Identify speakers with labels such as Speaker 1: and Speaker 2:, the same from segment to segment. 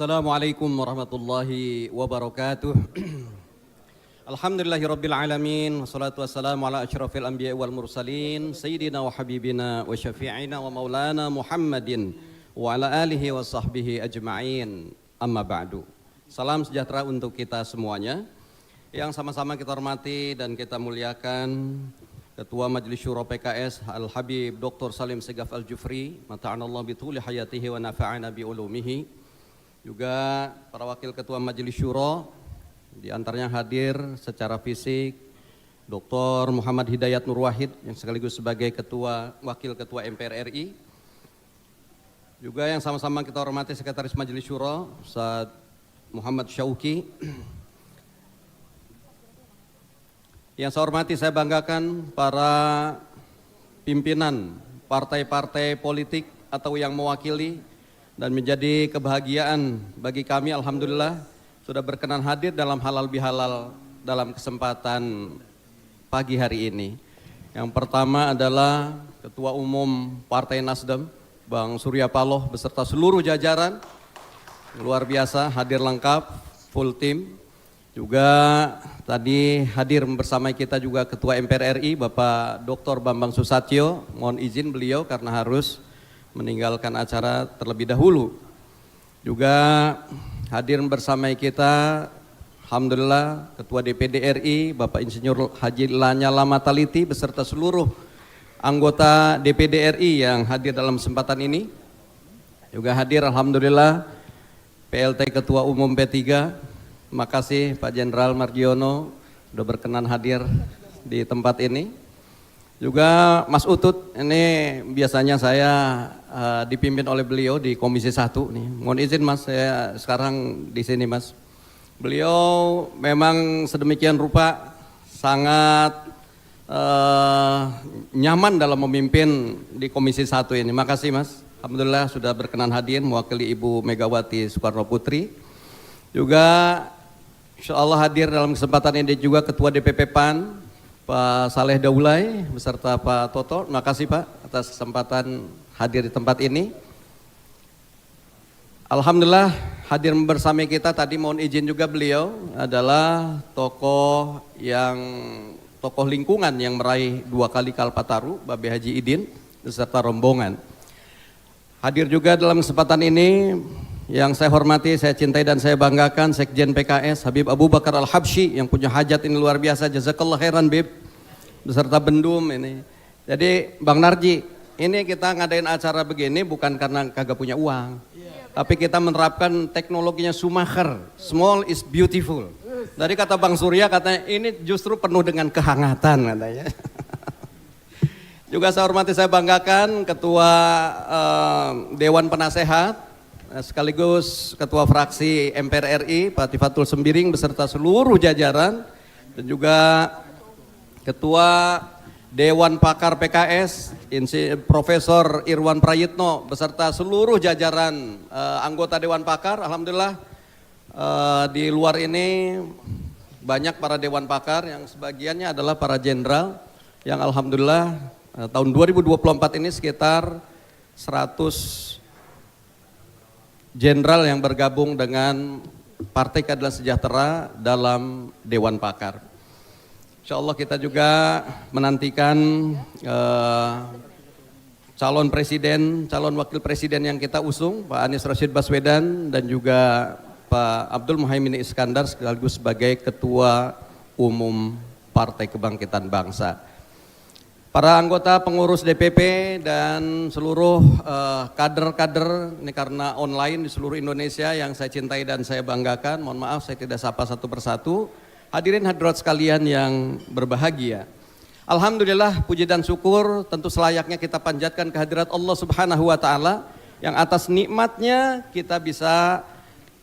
Speaker 1: Assalamualaikum warahmatullahi wabarakatuh. Alhamdulillahirabbil alamin, wassalatu wassalamu ala asyrafil anbiya'i wal mursalin, sayyidina wa habibina wa syafi'ina wa maulana Muhammadin wa ala alihi wa sahbihi ajma'in. Amma ba'du. Salam sejahtera untuk kita semuanya. Yang sama-sama kita hormati dan kita muliakan Ketua Majelis Syuro PKS Al-Habib Dr. Salim Segaf Al-Jufri, mata'anallahu bituli hayatihi wa nafa'ana bi ulumihi. Juga para wakil ketua Majelis Syuro, di antaranya hadir secara fisik Dr. Muhammad Hidayat Nur Wahid yang sekaligus sebagai wakil ketua MPR RI. Juga yang sama-sama kita hormati Sekretaris Majelis Syuro Ustaz Muhammad Syauki. Yang saya hormati, saya banggakan para pimpinan partai-partai politik atau yang mewakili, dan menjadi kebahagiaan bagi kami alhamdulillah sudah berkenan hadir dalam halal bihalal dalam kesempatan pagi hari ini. Yang pertama adalah Ketua Umum Partai Nasdem Bang Surya Paloh beserta seluruh jajaran, luar biasa hadir lengkap, full tim. Juga tadi hadir bersama kita juga Ketua MPR RI Bapak Dr. Bambang Susatyo, mohon izin beliau karena harus meninggalkan acara terlebih dahulu. Juga hadir bersama kita alhamdulillah Ketua DPD RI Bapak Insinyur Haji Lanyala Mataliti beserta seluruh anggota DPD RI yang hadir dalam kesempatan ini. Juga hadir alhamdulillah PLT Ketua Umum P3. Terima kasih Pak Jenderal Margiono sudah berkenan hadir di tempat ini. Juga Mas Utut, ini biasanya saya dipimpin oleh beliau di Komisi 1 nih. Mohon izin Mas, saya sekarang di sini Mas. Beliau memang sedemikian rupa sangat nyaman dalam memimpin di Komisi 1 ini. Makasih Mas. Alhamdulillah sudah berkenan hadir mewakili Ibu Megawati Soekarno Putri. Juga insya Allah hadir dalam kesempatan ini juga Ketua DPP PAN Pak Saleh Daulay beserta Pak Toto. Terima kasih Pak atas kesempatan hadir di tempat ini. Alhamdulillah hadir bersama kita tadi, mohon izin juga beliau adalah tokoh lingkungan yang meraih 2 kali Kalpataru, Babe Haji Idin beserta rombongan. Hadir juga dalam kesempatan ini yang saya hormati, saya cintai dan saya banggakan Sekjen PKS Habib Abu Bakar Al-Habsyi yang punya hajat ini luar biasa. Jazakallah khairan Bib beserta Bendum ini. Jadi Bang Narji, ini kita ngadain acara begini bukan karena kagak punya uang, tapi kita menerapkan teknologinya Schumacher, small is beautiful. Dari kata Bang Surya katanya ini justru penuh dengan kehangatan katanya. Juga saya hormati, saya banggakan Ketua Dewan Penasehat sekaligus Ketua Fraksi MPR RI Pak Tifatul Sembiring beserta seluruh jajaran, dan juga Ketua Dewan Pakar PKS Profesor Irwan Prayitno beserta seluruh jajaran anggota Dewan Pakar. Alhamdulillah di luar ini banyak para Dewan Pakar yang sebagiannya adalah para jenderal yang alhamdulillah tahun 2024 ini sekitar 100 jenderal yang bergabung dengan Partai Keadilan Sejahtera dalam Dewan Pakar. Insya Allah kita juga menantikan calon presiden, calon wakil presiden yang kita usung, Pak Anies Rashid Baswedan dan juga Pak Abdul Muhaimin Iskandar sekaligus sebagai Ketua Umum Partai Kebangkitan Bangsa. Para anggota pengurus DPP dan seluruh kader-kader, ini karena online di seluruh Indonesia yang saya cintai dan saya banggakan, mohon maaf saya tidak sapa satu persatu. Hadirin hadirat sekalian yang berbahagia. Alhamdulillah puji dan syukur tentu selayaknya kita panjatkan kehadirat Allah Subhanahu wa taala yang atas nikmatnya kita bisa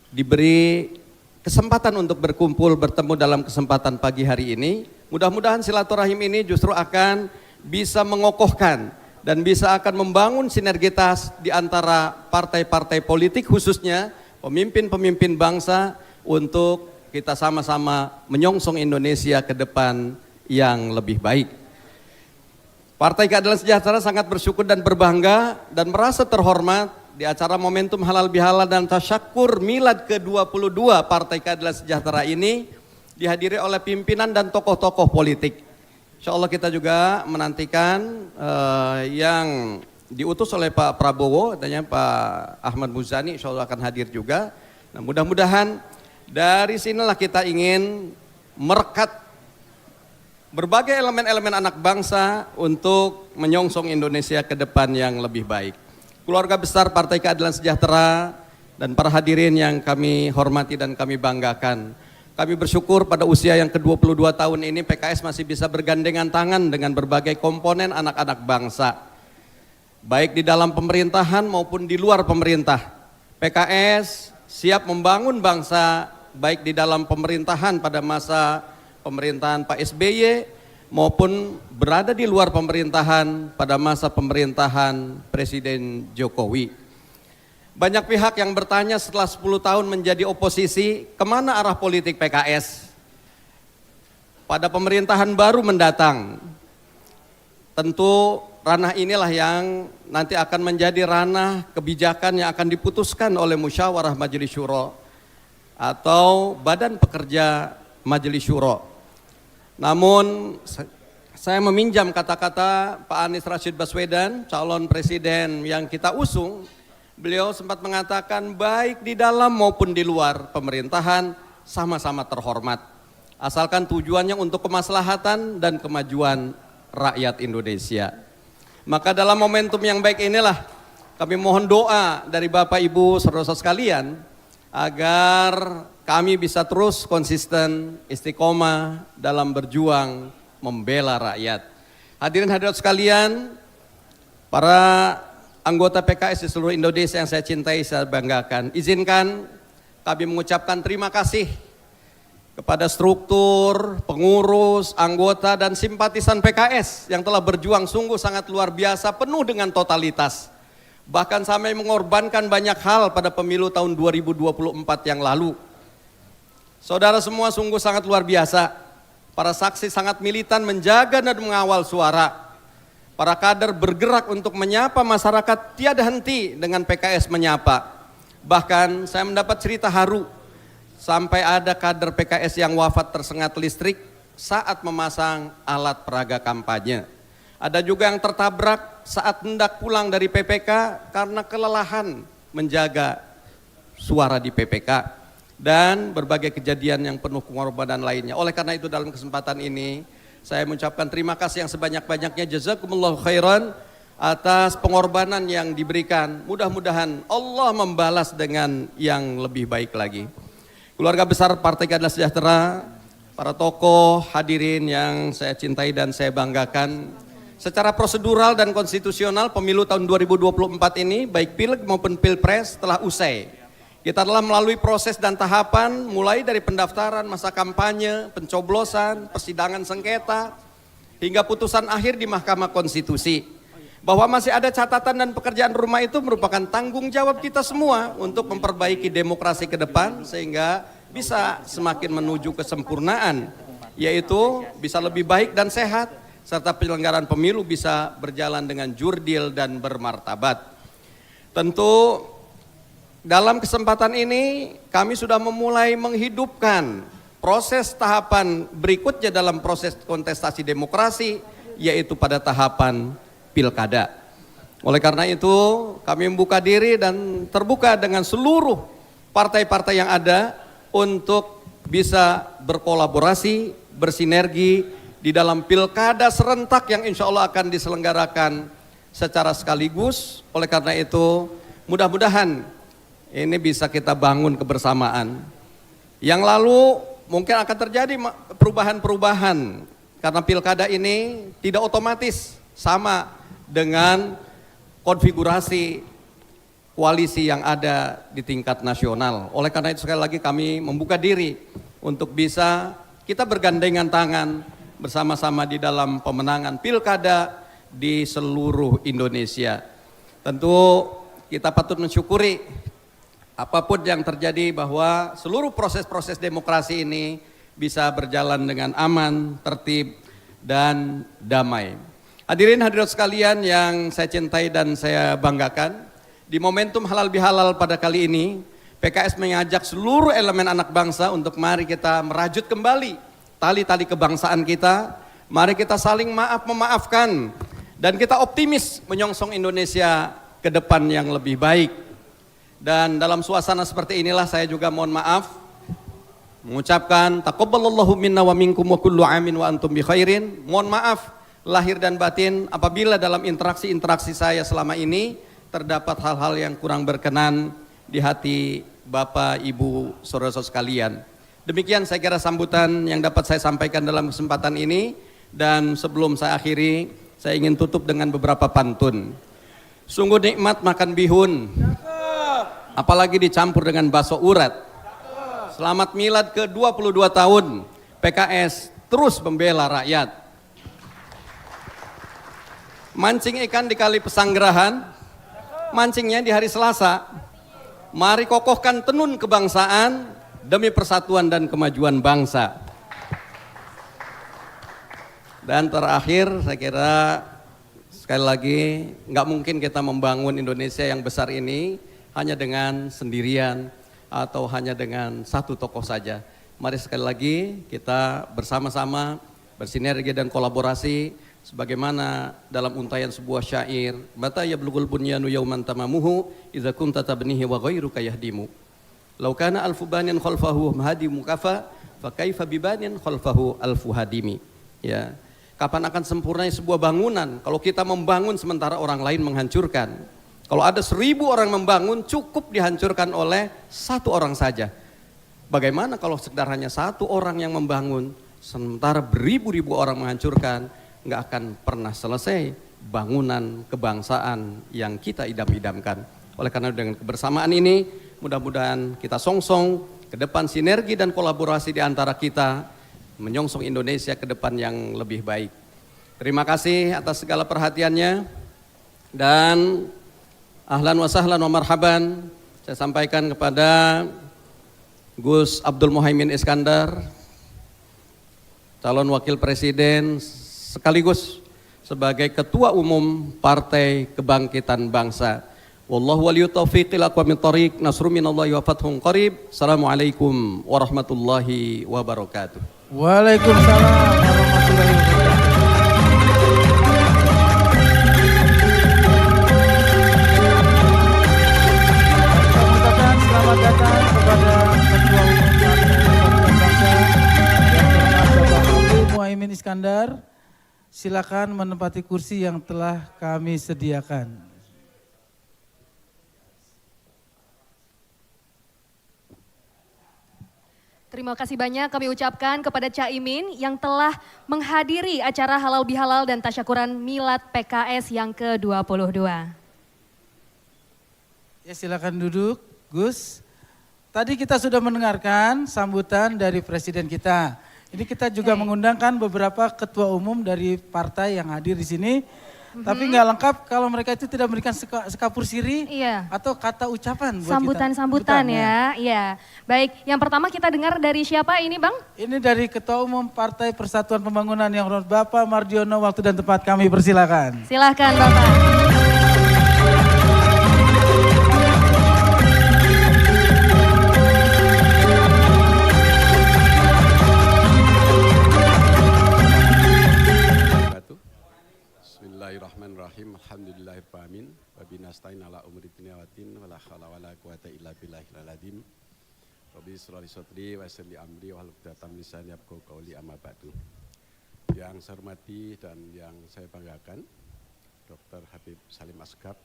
Speaker 1: diberi kesempatan untuk berkumpul bertemu dalam kesempatan pagi hari ini. Mudah-mudahan silaturahim ini justru akan bisa mengokohkan dan bisa akan membangun sinergitas di antara partai-partai politik, khususnya pemimpin-pemimpin bangsa, untuk kita sama-sama menyongsong Indonesia ke depan yang lebih baik. Partai Keadilan Sejahtera sangat bersyukur dan berbangga dan merasa terhormat di acara momentum halal bihalal dan tasyakur milad ke-22 Partai Keadilan Sejahtera ini dihadiri oleh pimpinan dan tokoh-tokoh politik. Insya Allah kita juga menantikan yang diutus oleh Pak Prabowo, katanya Pak Ahmad Muzani, insya Allah akan hadir juga. Nah, mudah-mudahan dari sinilah kita ingin merekat berbagai elemen-elemen anak bangsa untuk menyongsong Indonesia ke depan yang lebih baik. Keluarga besar Partai Keadilan Sejahtera dan para hadirin yang kami hormati dan kami banggakan. Kami bersyukur pada usia yang ke-22 tahun ini PKS masih bisa bergandengan tangan dengan berbagai komponen anak-anak bangsa. Baik di dalam pemerintahan maupun di luar pemerintah. PKS siap membangun bangsa baik di dalam pemerintahan pada masa pemerintahan Pak SBY maupun berada di luar pemerintahan pada masa pemerintahan Presiden Jokowi. Banyak pihak yang bertanya setelah 10 tahun menjadi oposisi, kemana arah politik PKS? Pada pemerintahan baru mendatang, tentu ranah inilah yang nanti akan menjadi ranah kebijakan yang akan diputuskan oleh Musyawarah Majelis Syuro atau Badan Pekerja Majelis Syuro. Namun saya meminjam kata-kata Pak Anies Rashid Baswedan, calon presiden yang kita usung. Beliau sempat mengatakan baik di dalam maupun di luar pemerintahan sama-sama terhormat. Asalkan tujuannya untuk kemaslahatan dan kemajuan rakyat Indonesia. Maka dalam momentum yang baik inilah kami mohon doa dari Bapak Ibu saudara sekalian agar kami bisa terus konsisten istiqomah dalam berjuang membela rakyat. Hadirin hadirat sekalian, para anggota PKS di seluruh Indonesia yang saya cintai, saya banggakan. Izinkan kami mengucapkan terima kasih kepada struktur, pengurus, anggota dan simpatisan PKS yang telah berjuang sungguh sangat luar biasa, penuh dengan totalitas. Bahkan sampai mengorbankan banyak hal pada pemilu tahun 2024 yang lalu. Saudara semua sungguh sangat luar biasa. Para saksi sangat militan menjaga dan mengawal suara. Para kader bergerak untuk menyapa masyarakat tiada henti dengan PKS menyapa. Bahkan saya mendapat cerita haru sampai ada kader PKS yang wafat tersengat listrik saat memasang alat peraga kampanye. Ada juga yang tertabrak saat hendak pulang dari PPK karena kelelahan menjaga suara di PPK. Dan berbagai kejadian yang penuh pengorbanan lainnya. Oleh karena itu dalam kesempatan ini saya mengucapkan terima kasih yang sebanyak-banyaknya, jazakumullahu khairan atas pengorbanan yang diberikan. Mudah-mudahan Allah membalas dengan yang lebih baik lagi. Keluarga besar Partai Keadilan Sejahtera, para tokoh hadirin yang saya cintai dan saya banggakan. Secara prosedural dan konstitusional pemilu tahun 2024 ini baik pileg maupun pilpres telah usai. Kita telah melalui proses dan tahapan mulai dari pendaftaran, masa kampanye, pencoblosan, persidangan sengketa, hingga putusan akhir di Mahkamah Konstitusi. Bahwa masih ada catatan dan pekerjaan rumah itu merupakan tanggung jawab kita semua untuk memperbaiki demokrasi ke depan sehingga bisa semakin menuju kesempurnaan, yaitu bisa lebih baik dan sehat, serta penyelenggaraan pemilu bisa berjalan dengan jurdil dan bermartabat. Tentu dalam kesempatan ini kami sudah memulai menghidupkan proses tahapan berikutnya dalam proses kontestasi demokrasi, yaitu pada tahapan pilkada. Oleh karena itu kami membuka diri dan terbuka dengan seluruh partai-partai yang ada untuk bisa berkolaborasi, bersinergi di dalam pilkada serentak yang insya Allah akan diselenggarakan secara sekaligus. Oleh karena itu mudah-mudahan ini bisa kita bangun kebersamaan. Yang lalu mungkin akan terjadi perubahan-perubahan karena pilkada ini tidak otomatis sama dengan konfigurasi koalisi yang ada di tingkat nasional. Oleh karena itu sekali lagi kami membuka diri untuk bisa kita bergandengan tangan bersama-sama di dalam pemenangan pilkada di seluruh Indonesia. Tentu kita patut mensyukuri apapun yang terjadi bahwa seluruh proses-proses demokrasi ini bisa berjalan dengan aman, tertib, dan damai. Hadirin hadirat sekalian yang saya cintai dan saya banggakan, Di momentum halal bihalal pada kali ini, PKS mengajak seluruh elemen anak bangsa untuk mari kita merajut kembali tali-tali kebangsaan kita. Mari kita saling maaf memaafkan dan kita optimis menyongsong Indonesia ke depan yang lebih baik. Dan dalam suasana seperti inilah saya juga mohon maaf mengucapkan taqabbalallahu minna wa minkum wa kullu amin wa antum bi khairin. Mohon maaf lahir dan batin apabila dalam interaksi-interaksi saya selama ini terdapat hal-hal yang kurang berkenan di hati Bapak, Ibu, saudara-saudara sekalian. Demikian saya kira sambutan yang dapat saya sampaikan dalam kesempatan ini. Dan sebelum saya akhiri, saya ingin tutup dengan beberapa pantun. Sungguh nikmat makan bihun, apalagi dicampur dengan bakso urat. Selamat milad ke 22 tahun, PKS terus membela rakyat. Mancing ikan di Kali Pesanggerahan, mancingnya di hari Selasa. Mari kokohkan tenun kebangsaan demi persatuan dan kemajuan bangsa. Dan terakhir saya kira sekali lagi nggak mungkin kita membangun Indonesia yang besar ini hanya dengan sendirian atau hanya dengan satu tokoh saja. Mari sekali lagi kita bersama-sama bersinergi dan kolaborasi sebagaimana dalam untaian sebuah syair, mata yablugul bunyanu yauman tamamuhu idza kunta tabnihi wa ghairuka yahdimu. Law kana alfu banin khalfahu hadimu kafa fa kaifa bibanin khalfahu alfu hadimi. Ya. Kapan akan sempurnanya sebuah bangunan kalau kita membangun sementara orang lain menghancurkan? Kalau ada 1000 orang membangun cukup dihancurkan oleh 1 orang saja. Bagaimana kalau sekedar hanya 1 orang yang membangun sementara beribu-ribu orang menghancurkan? Nggak akan pernah selesai bangunan kebangsaan yang kita idam-idamkan. Oleh karena dengan kebersamaan ini mudah-mudahan kita songsong ke depan sinergi dan kolaborasi di antara kita menyongsong Indonesia ke depan yang lebih baik. Terima kasih atas segala perhatiannya dan ahlan wa sahlan wa marhaban saya sampaikan kepada Gus Abdul Muhaimin Iskandar, calon wakil presiden sekaligus sebagai ketua umum Partai Kebangkitan Bangsa. Wallahu waliyut taufiqil aqwamit thoriq, nasrun minallahi wa fathun qarib. Assalamualaikum warahmatullahi wabarakatuh.
Speaker 2: Waalaikumsalam warahmatullahi wabarakatuh. Kita mengucapkan selamat datang kepada Ketua Umum Partai Kebangkitan Bangsa yang terhormat Bapak Abdul Muhaimin Iskandar. Silakan menempati kursi yang telah kami sediakan.
Speaker 3: Terima kasih banyak kami ucapkan kepada Caimin yang telah menghadiri acara halal bihalal dan tasyakuran milad PKS yang ke-22.
Speaker 2: Ya silakan duduk, Gus. Tadi kita sudah mendengarkan sambutan dari Presiden kita. Ini kita juga mengundangkan beberapa ketua umum dari partai yang hadir di sini. Tapi nggak lengkap kalau mereka itu tidak memberikan sekapur siri atau kata ucapan buat
Speaker 3: Sambutan ya. Iya. Baik, yang pertama kita dengar dari siapa ini Bang?
Speaker 2: Ini dari Ketua Umum Partai Persatuan Pembangunan yang hormat Bapak Mardiono, waktu dan tempat kami persilakan.
Speaker 3: Silakan Bapak.
Speaker 4: Bismillahirrahmanirrahim. Alhamdulillahirrahmanirrahim. Wa binastain ala umri dunia watin wa la hawla wa la quwata illa billahil azim. Rabbi israh li sadri wa yassir li amri wa hlul 'uqdatam min lisani yafqahu qawli amma ba'du. Yang saya hormati dan yang saya banggakan Dr. Habib Salim Asgaf,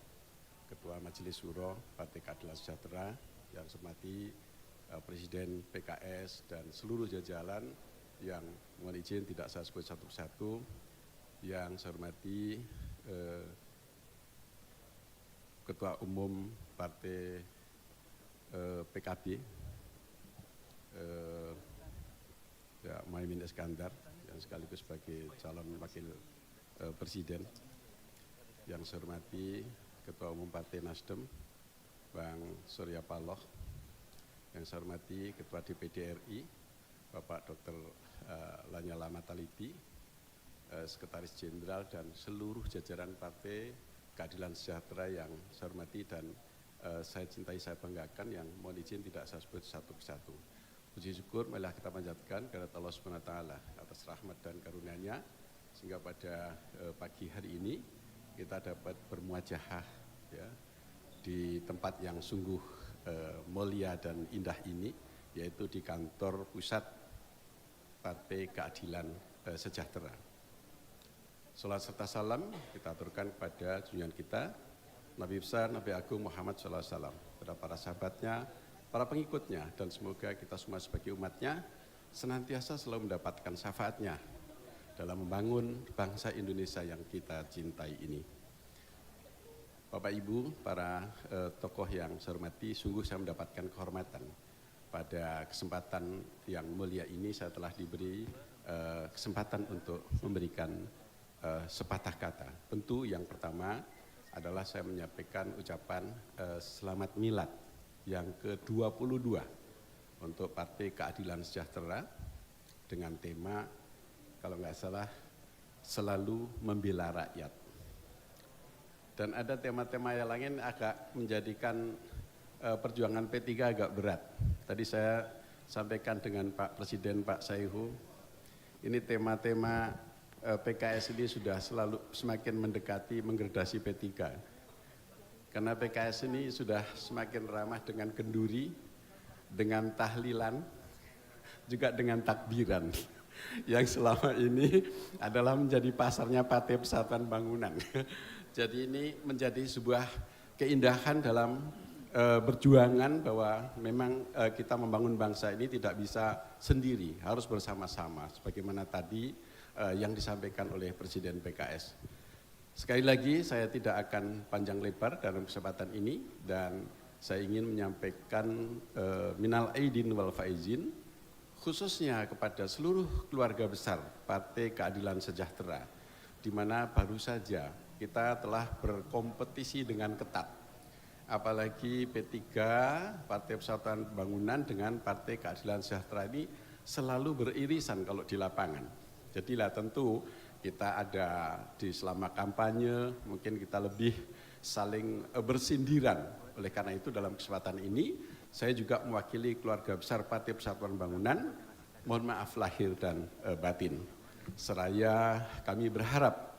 Speaker 4: Ketua Majelis Syuro Partai Keadilan Sejahtera, yang saya hormati Presiden PKS dan seluruh jajaran yang mohon izin tidak saya sebut satu persatu. Yang saya hormati Ketua Umum Partai PKB ya, Muhaimin Iskandar yang sekaligus sebagai calon wakil presiden. Yang saya hormati Ketua Umum Partai Nasdem Bang Surya Paloh. Yang saya hormati Ketua DPD RI Bapak Dr. Lanyala Mataliti, Sekretaris Jenderal dan seluruh jajaran Partai Keadilan Sejahtera yang saya hormati dan saya cintai, saya banggakan, yang mohon izin tidak saya sebut satu persatu. Puji syukur marilah kita panjatkan kepada Allah Subhanahu wa taala atas rahmat dan karunia-Nya sehingga pada pagi hari ini kita dapat bermuajahah ya, di tempat yang sungguh mulia dan indah ini, yaitu di kantor pusat Partai Keadilan Sejahtera. Salat serta salam kita aturkan kepada junjungan kita Nabi besar Nabi Agung Muhammad SAW, kepada para sahabatnya, para pengikutnya, dan semoga kita semua sebagai umatnya senantiasa selalu mendapatkan syafaatnya dalam membangun bangsa Indonesia yang kita cintai ini. Bapak Ibu, para tokoh yang saya hormati, sungguh saya mendapatkan kehormatan pada kesempatan yang mulia ini. Saya telah diberi kesempatan untuk memberikan sepatah kata. Tentu yang pertama adalah saya menyampaikan ucapan selamat milad yang ke-22 untuk Partai Keadilan Sejahtera dengan tema, kalau nggak salah, selalu membela rakyat. Dan ada tema-tema yang lain agak menjadikan perjuangan P3 agak berat. Tadi saya sampaikan dengan Pak Presiden, Pak Saihu, ini tema-tema PKS ini sudah selalu semakin mendekati menggradasi P3. Karena PKS ini sudah semakin ramah dengan kenduri, dengan tahlilan, juga dengan takbiran. Yang selama ini adalah menjadi pasarnya Partai Persatuan Bangunan. Jadi ini menjadi sebuah keindahan dalam berjuangan bahwa memang kita membangun bangsa ini tidak bisa sendiri, harus bersama-sama. Sebagaimana tadi yang disampaikan oleh Presiden PKS. Sekali lagi saya tidak akan panjang lebar dalam kesempatan ini dan saya ingin menyampaikan minal aidin wal faizin khususnya kepada seluruh keluarga besar Partai Keadilan Sejahtera, di mana baru saja kita telah berkompetisi dengan ketat. Apalagi P3, Partai Persatuan Pembangunan dengan Partai Keadilan Sejahtera ini selalu beririsan kalau di lapangan. Jadilah tentu kita ada di selama kampanye, mungkin kita lebih saling bersindiran. Oleh karena itu dalam kesempatan ini, saya juga mewakili keluarga besar Partai Persatuan Pembangunan, mohon maaf lahir dan batin. Seraya kami berharap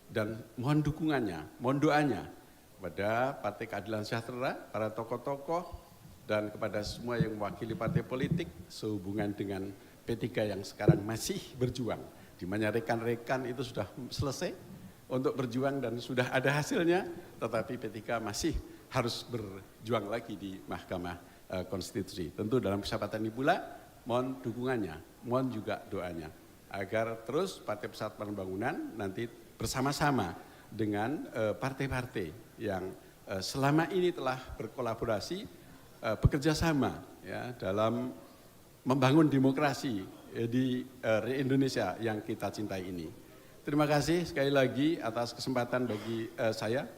Speaker 4: dan mohon dukungannya, mohon doanya kepada Partai Keadilan Sejahtera, para tokoh-tokoh, dan kepada semua yang mewakili partai politik sehubungan dengan P3 yang sekarang masih berjuang. Di mana rekan-rekan itu sudah selesai untuk berjuang dan sudah ada hasilnya, tetapi P3 masih harus berjuang lagi di Mahkamah Konstitusi. Tentu dalam kesempatan ini pula, mohon dukungannya, mohon juga doanya, agar terus Partai Persatuan Pembangunan nanti bersama-sama dengan partai-partai yang selama ini telah berkolaborasi, bekerja sama ya, dalam membangun demokrasi di Indonesia yang kita cintai ini. Terima kasih sekali lagi atas kesempatan bagi saya.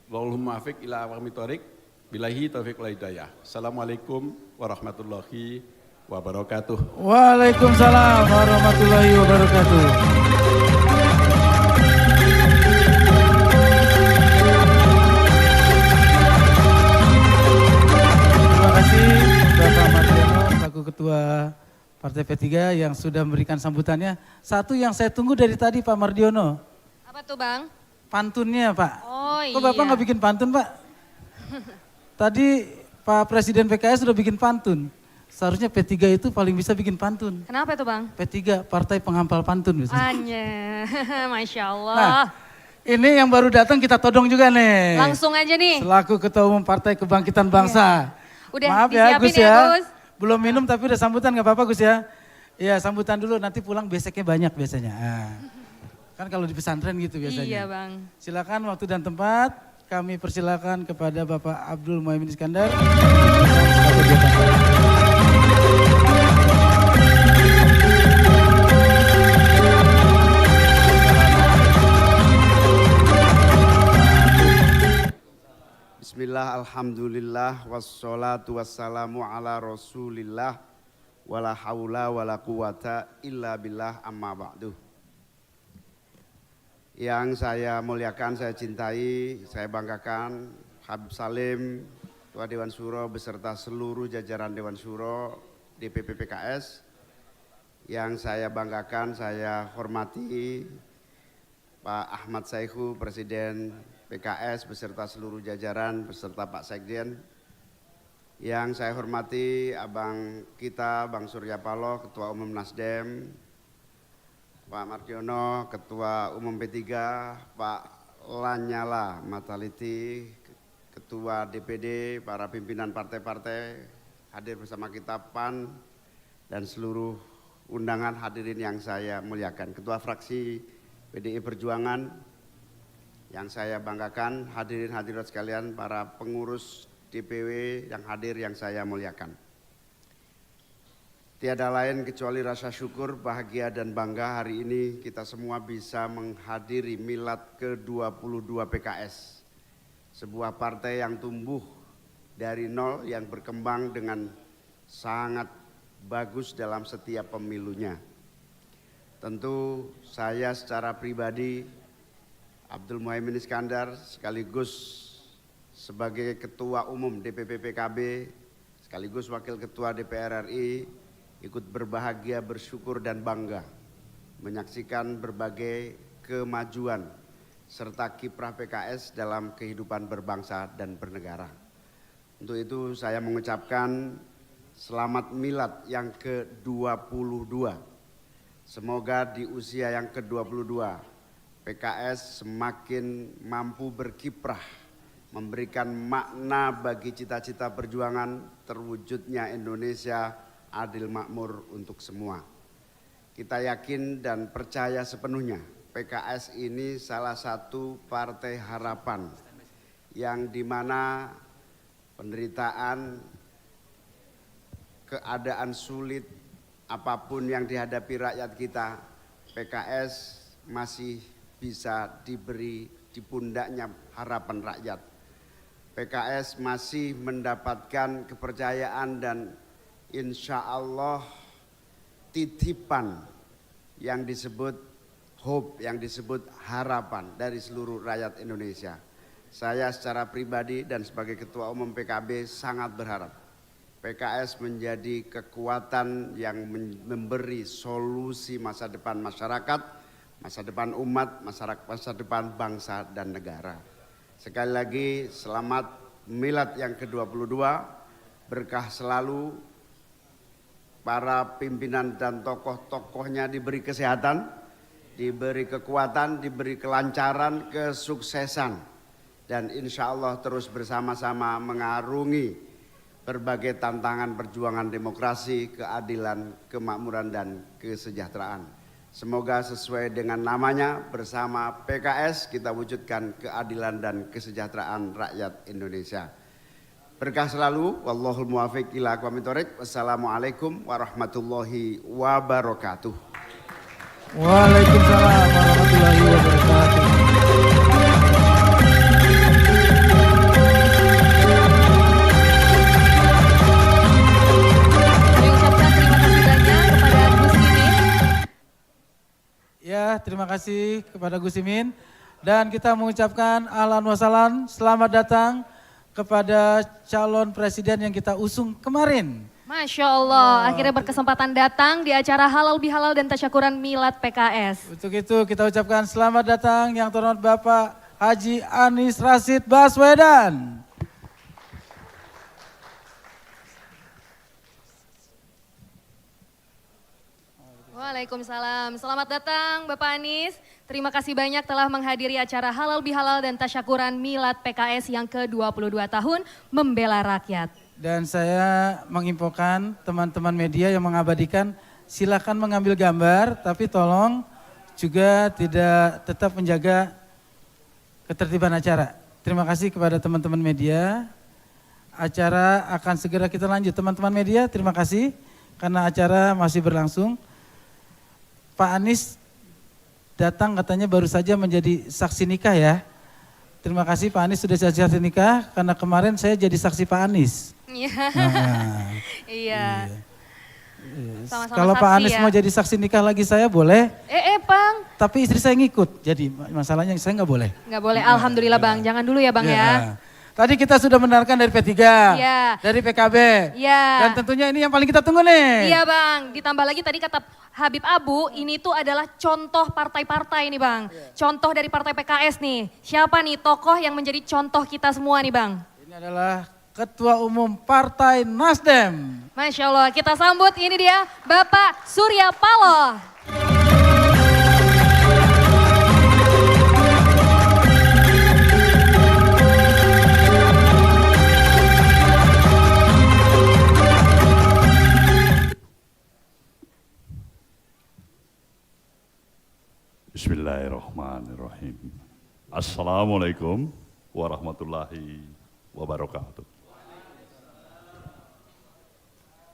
Speaker 4: Wallahumma muwaffiq ila aqwamit thoriq. Billahi taufiq wal hidayah. Assalamualaikum warahmatullahi wabarakatuh.
Speaker 2: Waalaikumsalam warahmatullahi wabarakatuh. Terima kasih Bapak Mardiono selaku Ketua Partai P3 yang sudah memberikan sambutannya. Satu yang saya tunggu dari tadi Pak Mardiono.
Speaker 3: Apa tuh Bang?
Speaker 2: Pantunnya Pak.
Speaker 3: Oh
Speaker 2: Kok Bapak nggak bikin pantun Pak? Tadi Pak Presiden PKS sudah bikin pantun. Seharusnya P3 itu paling bisa bikin pantun.
Speaker 3: Kenapa itu Bang?
Speaker 2: P3 Partai Penghafal Pantun.
Speaker 3: Anya, Masya Allah.
Speaker 2: Nah, ini yang baru datang kita todong juga nih.
Speaker 3: Langsung aja nih.
Speaker 2: Selaku Ketua Umum Partai Kebangkitan Bangsa.
Speaker 3: Udah
Speaker 2: Maaf ya
Speaker 3: disiapin
Speaker 2: Gus
Speaker 3: ya,
Speaker 2: ya.
Speaker 3: Gus.
Speaker 2: Belum minum tapi udah sambutan gak apa-apa Gus ya. Ya sambutan dulu nanti pulang beseknya banyak biasanya. Nah, kan kalau di pesantren gitu biasanya.
Speaker 3: Iya Bang.
Speaker 2: Silakan waktu dan tempat. Kami persilakan kepada Bapak Abdul Muhaimin Iskandar.
Speaker 5: Bismillah, alhamdulillah, wassalatu wassalamu ala rasulillah, wala hawla wala quwata illa billah amma ba'du. Yang saya muliakan, saya cintai, saya banggakan, Habib Salim, Ketua Dewan Syuro beserta seluruh jajaran Dewan Syuro DPP PKS. Yang saya banggakan, saya hormati Pak Ahmad Saihu, Presiden PKS beserta seluruh jajaran beserta Pak Sekjen. Yang saya hormati abang kita, Bang Surya Paloh, Ketua Umum Nasdem, Pak Mardiono, Ketua Umum P3, Pak Lanyala Mataliti, Ketua DPD, para pimpinan partai-partai hadir bersama kita PAN, dan seluruh undangan hadirin yang saya muliakan. Ketua fraksi PDI Perjuangan yang saya banggakan, hadirin hadirat sekalian, para pengurus DPW yang hadir yang saya muliakan. Tiada lain kecuali rasa syukur, bahagia dan bangga hari ini kita semua bisa menghadiri milad ke-22 PKS. Sebuah partai yang tumbuh dari nol, yang berkembang dengan sangat bagus dalam setiap pemilunya. Tentu saya secara pribadi, Abdul Muhaimin Iskandar, sekaligus sebagai Ketua Umum DPP PKB, sekaligus Wakil Ketua DPR RI, ikut berbahagia, bersyukur dan bangga menyaksikan berbagai kemajuan serta kiprah PKS dalam kehidupan berbangsa dan bernegara. Untuk itu saya mengucapkan selamat milad yang ke-22. Semoga di usia yang ke-22 PKS semakin mampu berkiprah, memberikan makna bagi cita-cita perjuangan terwujudnya Indonesia adil makmur untuk semua. Kita yakin dan percaya sepenuhnya PKS ini salah satu partai harapan yang dimana penderitaan, keadaan sulit apapun yang dihadapi rakyat kita, PKS masih bisa diberi di pundaknya harapan rakyat. PKS masih mendapatkan kepercayaan dan insya Allah titipan yang disebut hope, yang disebut harapan dari seluruh rakyat Indonesia. Saya secara pribadi dan sebagai Ketua Umum PKB sangat berharap PKS menjadi kekuatan yang memberi solusi masa depan masyarakat, masa depan umat, masa depan bangsa dan negara. Sekali lagi selamat milad yang ke-22, berkah selalu, para pimpinan dan tokoh-tokohnya diberi kesehatan, diberi kekuatan, diberi kelancaran, kesuksesan, dan insya Allah terus bersama-sama mengarungi berbagai tantangan perjuangan demokrasi, keadilan, kemakmuran, dan kesejahteraan. Semoga sesuai dengan namanya, bersama PKS kita wujudkan keadilan dan kesejahteraan rakyat Indonesia. Berkah selalu, wallahul muwafiq ila aqwamit thoriq. Wassalamualaikum warahmatullahi wabarakatuh.
Speaker 2: Waalaikumsalam warahmatullahi wabarakatuh. Ya, terima kasih kepada Gus Imin. Dan kita mengucapkan ahlan wa sahlan, selamat datang kepada calon presiden yang kita usung kemarin.
Speaker 3: Masya Allah, akhirnya berkesempatan datang di acara Halal Bihalal dan Tasyakuran Milad PKS.
Speaker 2: Untuk itu kita ucapkan selamat datang yang terhormat Bapak Haji Anies Rashid Baswedan.
Speaker 3: Waalaikumsalam, selamat datang Bapak Anies. Terima kasih banyak telah menghadiri acara Halal Bihalal dan Tasyakuran Milad PKS yang ke-22 tahun membela rakyat.
Speaker 2: Dan saya menginfokan teman-teman media yang mengabadikan, silakan mengambil gambar, tapi tolong juga tetap menjaga ketertiban acara. Terima kasih kepada teman-teman media. Acara akan segera kita lanjut. Teman-teman media, terima kasih karena acara masih berlangsung. Pak Anies datang katanya baru saja menjadi saksi nikah ya. Terima kasih Pak Anies sudah jadi saksi nikah karena kemarin saya jadi saksi Pak Anies.
Speaker 3: Iya. Iya. Sama-sama
Speaker 2: kalau
Speaker 3: saksi
Speaker 2: Pak Anies
Speaker 3: ya.
Speaker 2: mau jadi saksi nikah lagi saya boleh.
Speaker 3: Bang.
Speaker 2: Tapi istri saya ngikut, jadi masalahnya saya nggak boleh.
Speaker 3: Nggak boleh, alhamdulillah Bang, jangan dulu ya Bang ya.
Speaker 2: Tadi kita sudah mendengarkan dari P3,
Speaker 3: Iya.
Speaker 2: dari PKB.
Speaker 3: Iya.
Speaker 2: Dan tentunya ini yang paling kita tunggu nih.
Speaker 3: Iya Bang, ditambah lagi tadi kata Habib Abu, ini tuh adalah contoh partai-partai nih Bang. Contoh dari partai PKS nih. Siapa nih tokoh yang menjadi contoh kita semua nih Bang?
Speaker 2: Ini adalah Ketua Umum Partai Nasdem.
Speaker 3: Masya Allah, kita sambut ini dia Bapak Surya Paloh.
Speaker 6: Bismillahirrahmanirrahim. Assalamualaikum warahmatullahi wabarakatuh.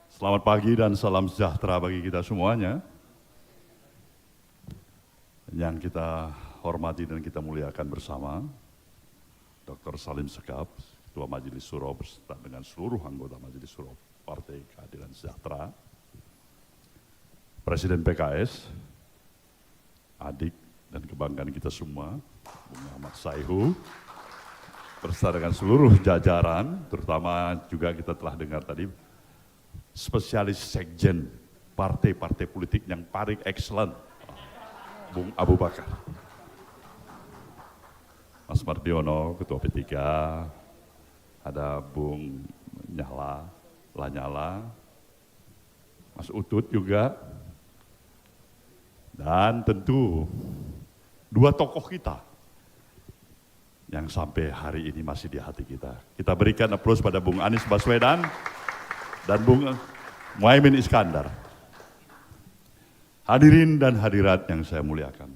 Speaker 6: Selamat pagi dan salam sejahtera bagi kita semuanya. Yang kita hormati dan kita muliakan bersama, Dr. Salim Segaf, Ketua Majelis Syuro beserta dengan seluruh anggota Majelis Syuro Partai Keadilan Sejahtera, Presiden PKS, adik dan kebanggaan kita semua, Bung Ahmad Saihu, beserta dengan seluruh jajaran, terutama juga kita telah dengar tadi, spesialis sekjen partai-partai politik yang paling excellent, Bung Abu Bakar. Mas Mardiono, Ketua P3, ada Bung Lanyala, Mas Utut juga, dan tentu dua tokoh kita yang sampai hari ini masih di hati kita. Kita berikan aplaus pada Bung Anies Baswedan dan Bung Muhaimin Iskandar. Hadirin dan hadirat yang saya muliakan.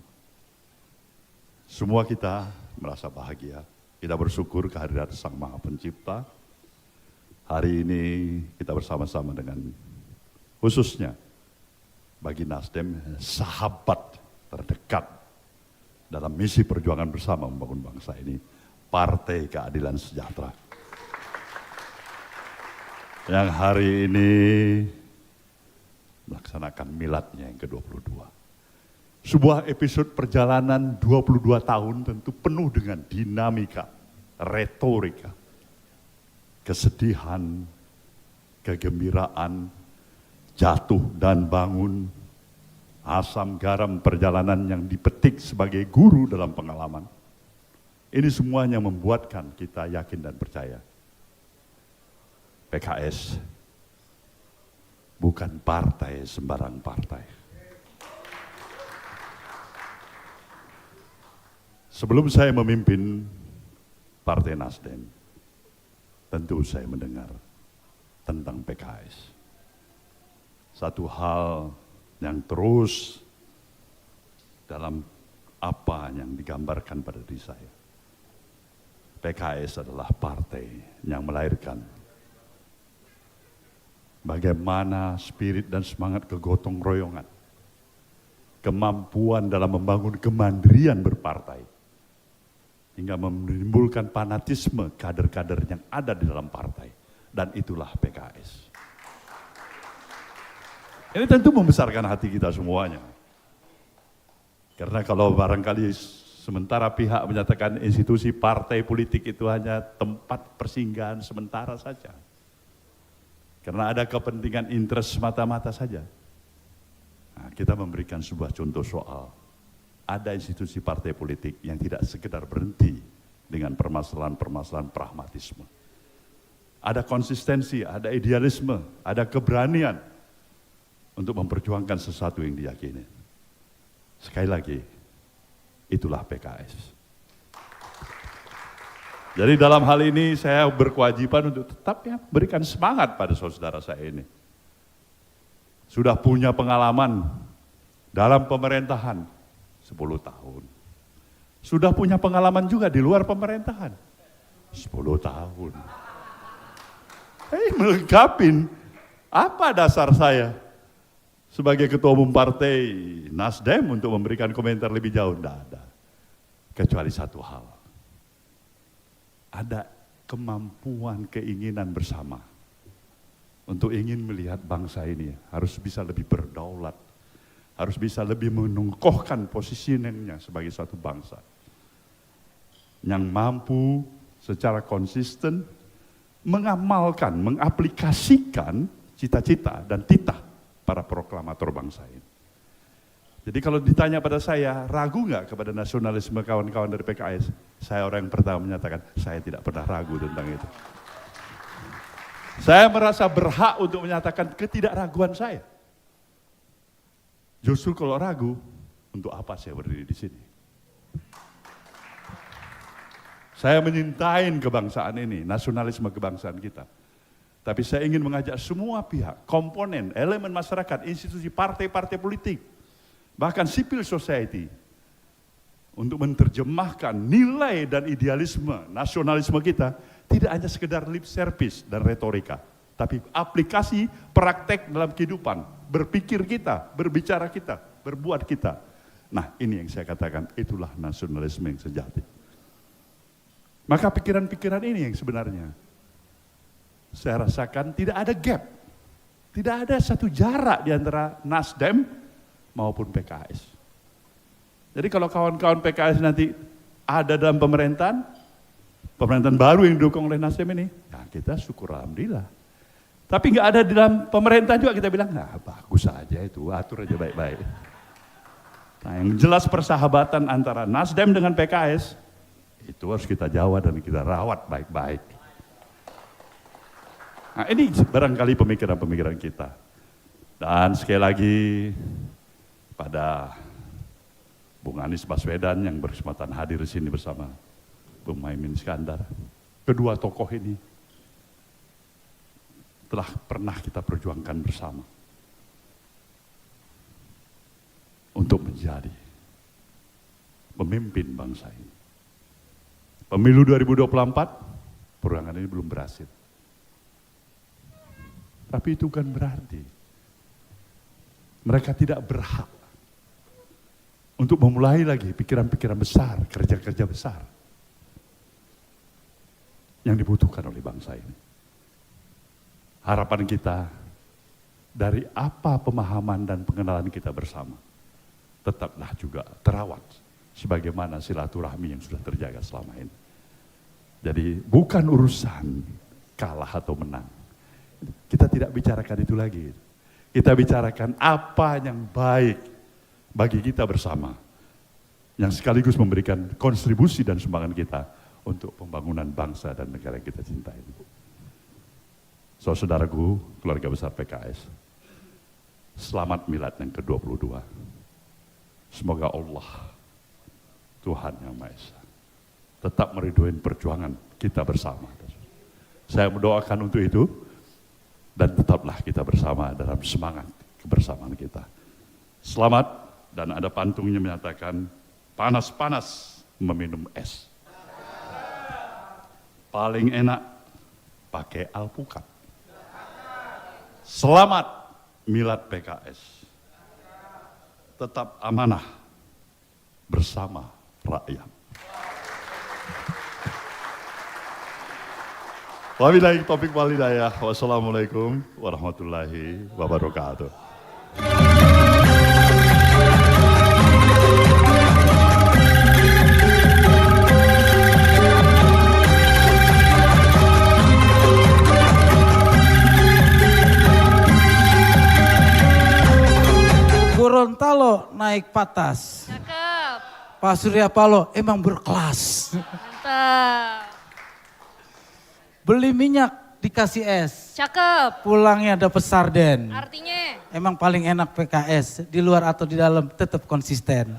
Speaker 6: Semua kita merasa bahagia. Kita bersyukur kehadiran Sang Maha Pencipta. Hari ini kita bersama-sama dengan khususnya bagi Nasdem, sahabat terdekat dalam misi perjuangan bersama membangun bangsa ini, Partai Keadilan Sejahtera. Yang hari ini melaksanakan miladnya yang ke-22. Sebuah episode perjalanan 22 tahun tentu penuh dengan dinamika, retorika, kesedihan, kegembiraan, jatuh dan bangun, asam garam perjalanan yang dipetik sebagai guru dalam pengalaman. Ini semuanya membuatkan kita yakin dan percaya. PKS bukan partai sembarang partai. Sebelum saya memimpin Partai Nasdem, tentu saya mendengar tentang PKS. Satu hal yang terus dalam apa yang digambarkan pada diri saya. PKS adalah partai yang melahirkan bagaimana spirit dan semangat kegotong royongan, kemampuan dalam membangun kemandirian berpartai, hingga menimbulkan fanatisme kader-kader yang ada di dalam partai. Dan itulah PKS. Ini tentu membesarkan hati kita semuanya. Karena kalau barangkali sementara pihak menyatakan institusi partai politik itu hanya tempat persinggahan sementara saja. Karena ada kepentingan interest semata-mata saja. Nah, kita memberikan sebuah contoh soal ada institusi partai politik yang tidak sekedar berhenti dengan permasalahan-permasalahan pragmatisme. Ada konsistensi, ada idealisme, ada keberanian untuk memperjuangkan sesuatu yang diyakini. Sekali lagi, itulah PKS. Jadi dalam hal ini saya berkewajiban untuk tetap berikan semangat pada saudara saya ini. Sudah punya pengalaman dalam pemerintahan 10 tahun. Sudah punya pengalaman juga di luar pemerintahan 10 tahun. Melengkapin apa dasar saya sebagai ketua umum partai Nasdem untuk memberikan komentar lebih jauh? Tidak ada. Kecuali satu hal. Ada kemampuan, keinginan bersama untuk ingin melihat bangsa ini harus bisa lebih berdaulat, harus bisa lebih menungkohkan posisinya sebagai suatu bangsa yang mampu secara konsisten mengamalkan, mengaplikasikan cita-cita dan titah para proklamator bangsa ini. Jadi kalau ditanya pada saya, ragu nggak kepada nasionalisme kawan-kawan dari PKS? Saya orang yang pertama menyatakan, saya tidak pernah ragu tentang itu. Saya merasa berhak untuk menyatakan ketidakraguan saya. Justru kalau ragu, untuk apa saya berdiri di sini? Saya menyintai kebangsaan ini, nasionalisme kebangsaan kita. Tapi saya ingin mengajak semua pihak, komponen, elemen masyarakat, institusi, partai-partai politik, bahkan civil society, untuk menerjemahkan nilai dan idealisme nasionalisme kita, tidak hanya sekedar lip service dan retorika, tapi aplikasi praktek dalam kehidupan, berpikir kita, berbicara kita, berbuat kita. Nah, ini yang saya katakan, itulah nasionalisme yang sejati. Maka pikiran-pikiran ini yang sebenarnya saya rasakan tidak ada gap, tidak ada satu jarak di antara Nasdem maupun PKS. Jadi kalau kawan-kawan PKS nanti ada dalam pemerintahan baru yang didukung oleh Nasdem ini, ya kita syukur alhamdulillah. Tapi nggak ada di dalam pemerintahan juga kita bilang, nah bagus aja itu, atur aja baik-baik. Nah yang jelas persahabatan antara Nasdem dengan PKS, itu harus kita jawab dan kita rawat baik-baik. Nah ini barangkali pemikiran-pemikiran kita. Dan sekali lagi pada Bung Anies Baswedan yang berkesempatan hadir di sini bersama Bung Muhaimin Iskandar. Kedua tokoh ini telah pernah kita perjuangkan bersama untuk menjadi pemimpin bangsa ini. Pemilu 2024, perjuangan ini belum berhasil. Tapi itu kan berarti mereka tidak berhak untuk memulai lagi pikiran-pikiran besar, kerja-kerja besar yang dibutuhkan oleh bangsa ini. Harapan kita dari apa pemahaman dan pengenalan kita bersama, tetaplah juga terawat sebagaimana silaturahmi yang sudah terjaga selama ini. Jadi bukan urusan kalah atau menang. Kita tidak bicarakan itu lagi. Kita bicarakan apa yang baik bagi kita bersama, yang sekaligus memberikan kontribusi dan sumbangan kita untuk pembangunan bangsa dan negara yang kita cintai. Saudaraku, keluarga besar PKS, selamat milad yang ke-22. Semoga Allah, Tuhan Yang Maha Esa, tetap meriduin perjuangan kita bersama. Saya mendoakan untuk itu, dan tetaplah kita bersama dalam semangat kebersamaan kita. Selamat, dan ada pantungnya menyatakan, panas-panas meminum es. Paling enak pakai alpukat. Selamat milad PKS. Tetap amanah bersama rakyat. Wabillahi taufiq wal hidayah. Wassalamualaikum warahmatullahi wabarakatuh.
Speaker 2: Gorontalo naik patas.
Speaker 3: Cakep.
Speaker 2: Pak Surya Paloh emang berkelas.
Speaker 3: Mantap.
Speaker 2: Beli minyak dikasih es.
Speaker 3: Cakep.
Speaker 2: Pulangnya dapat sarden.
Speaker 3: Artinya?
Speaker 2: Emang paling enak PKS. Di luar atau di dalam tetap konsisten.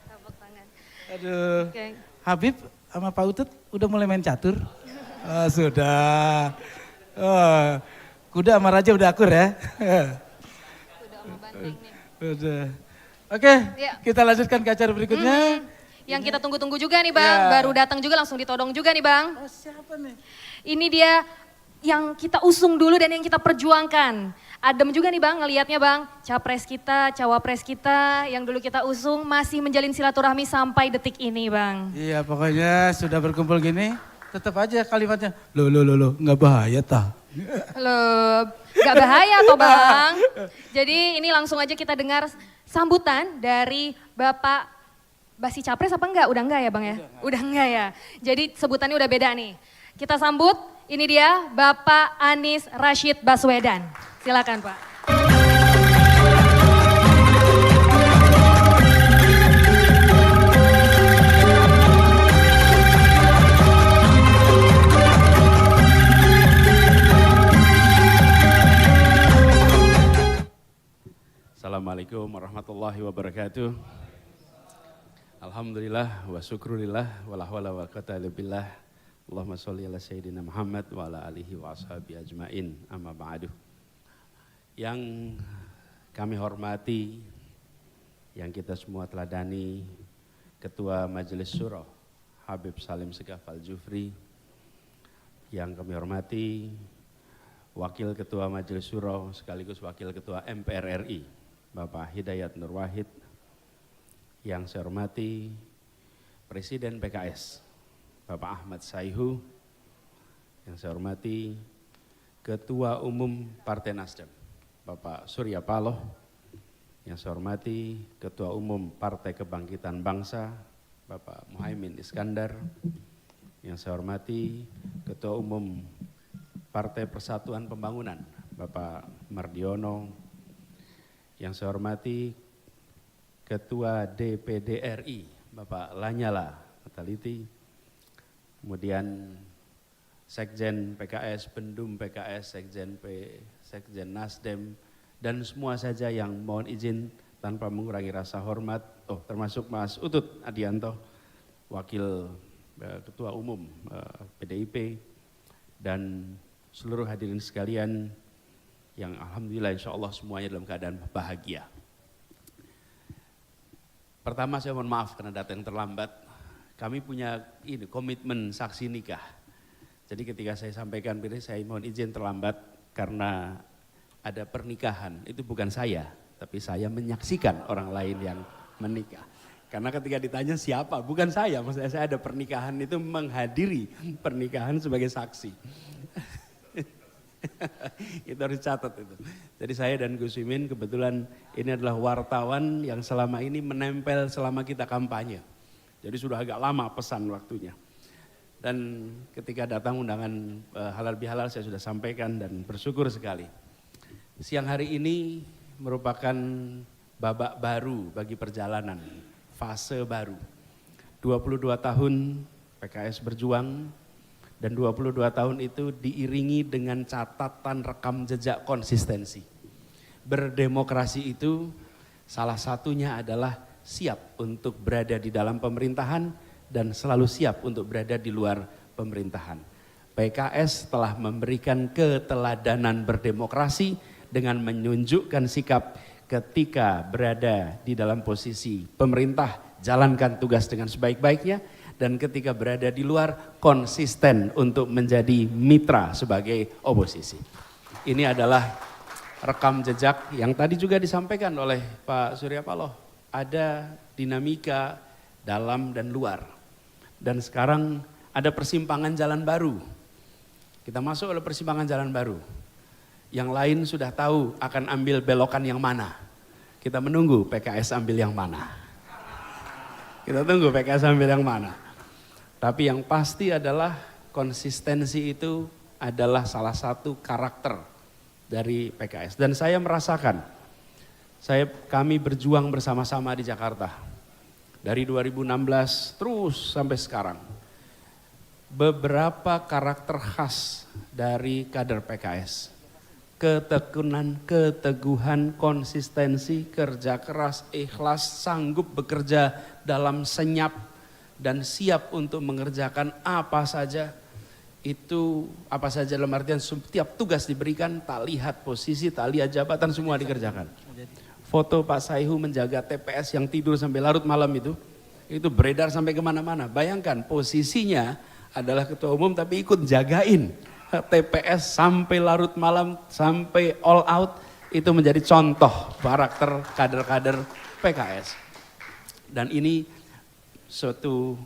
Speaker 3: Tepuk tangan.
Speaker 2: Aduh.
Speaker 3: Oke.
Speaker 2: Habib sama Pak Utut udah mulai main catur? Sudah. Oh, kuda sama raja udah akur ya?
Speaker 3: Udah sama banteng nih.
Speaker 2: Udah. Oke,
Speaker 3: Ya.
Speaker 2: kita lanjutkan ke acara berikutnya.
Speaker 3: Yang kita tunggu-tunggu juga nih Bang,
Speaker 2: Ya.
Speaker 3: baru datang juga langsung ditodong juga nih Bang.
Speaker 2: Oh, siapa nih?
Speaker 3: Ini dia yang kita usung dulu dan yang kita perjuangkan. Adem juga nih Bang ngelihatnya Bang, capres kita, cawapres kita yang dulu kita usung masih menjalin silaturahmi sampai detik ini Bang.
Speaker 2: Iya, pokoknya sudah berkumpul gini, tetap aja kalimatnya, lo, nggak bahaya tah.
Speaker 3: Loh, gak bahaya toh Bang. Jadi ini langsung aja kita dengar sambutan dari Bapak Basi Capres apa enggak? Udah enggak ya Bang ya? Udah enggak ya. Jadi sebutannya udah beda nih. Kita sambut, ini dia Bapak Anies Rashid Baswedan. Silakan Pak.
Speaker 4: Assalamualaikum warahmatullahi wabarakatuh. Alhamdulillah wa syukurillah wa la hawla wa la quwwata illa billah. Allahumma sholli ala sayyidina Muhammad wa ala alihi wa ashabi ajmain. Amma ba'du. Yang kami hormati, yang kita semua teladani, Ketua Majelis Syuro Habib Salim Segaf Al-Jufri. Yang kami hormati Wakil Ketua Majelis Syuro sekaligus Wakil Ketua MPR RI Bapak Hidayat Nur Wahid. Yang saya hormati Presiden PKS Bapak Ahmad Sayhu. Yang saya hormati Ketua Umum Partai Nasdem Bapak Surya Paloh. Yang saya hormati Ketua Umum Partai Kebangkitan Bangsa Bapak Muhaimin Iskandar. Yang saya hormati Ketua Umum Partai Persatuan Pembangunan Bapak Mardiono. Yang saya hormati Ketua DPD RI Bapak Lanyala Mataliti. Kemudian Sekjen PKS, Pendum PKS, Sekjen Nasdem, dan semua saja yang mohon izin tanpa mengurangi rasa hormat, termasuk Mas Utut Adianto, Wakil Ketua Umum PDIP, dan seluruh hadirin sekalian yang alhamdulillah insya Allah semuanya dalam keadaan bahagia. Pertama saya mohon maaf karena datang terlambat. Kami punya komitmen saksi nikah. Jadi ketika saya sampaikan ini saya mohon izin terlambat karena ada pernikahan. Itu bukan saya, tapi saya menyaksikan orang lain yang menikah. Karena ketika ditanya siapa, bukan saya, maksudnya saya ada pernikahan itu menghadiri pernikahan sebagai saksi. Itu harus catat itu. Jadi saya dan Gus Imin kebetulan ini adalah wartawan yang selama ini menempel selama kita kampanye. Jadi sudah agak lama pesan waktunya. Dan ketika datang undangan halal bihalal saya sudah sampaikan dan bersyukur sekali. Siang hari ini merupakan babak baru bagi perjalanan, fase baru. 22 tahun PKS berjuang. Dan 22 tahun itu diiringi dengan catatan rekam jejak konsistensi. Berdemokrasi itu salah satunya adalah siap untuk berada di dalam pemerintahan dan selalu siap untuk berada di luar pemerintahan. PKS telah memberikan keteladanan berdemokrasi dengan menunjukkan sikap ketika berada di dalam posisi pemerintah, jalankan tugas dengan sebaik-baiknya. Dan ketika berada di luar konsisten untuk menjadi mitra sebagai oposisi. Ini adalah rekam jejak yang tadi juga disampaikan oleh Pak Surya Paloh. Ada dinamika dalam dan luar. Dan sekarang ada persimpangan jalan baru. Kita masuk oleh persimpangan jalan baru. Yang lain sudah tahu akan ambil belokan yang mana. Kita menunggu PKS ambil yang mana. Kita tunggu PKS ambil yang mana. Tapi yang pasti adalah konsistensi itu adalah salah satu karakter dari PKS. Dan saya merasakan, kami berjuang bersama-sama di Jakarta. Dari 2016 terus sampai sekarang. Beberapa karakter khas dari kader PKS. Ketekunan, keteguhan, konsistensi, kerja keras, ikhlas, sanggup bekerja dalam senyap, dan siap untuk mengerjakan apa saja. Itu apa saja dalam artian setiap tugas diberikan, tak lihat posisi, tak lihat jabatan, semua dikerjakan. Foto Pak Sayhu menjaga TPS yang tidur sampai larut malam itu beredar sampai kemana-mana. Bayangkan posisinya adalah ketua umum tapi ikut jagain TPS sampai larut malam, sampai all out. Itu menjadi contoh karakter kader-kader PKS. Dan ini suatu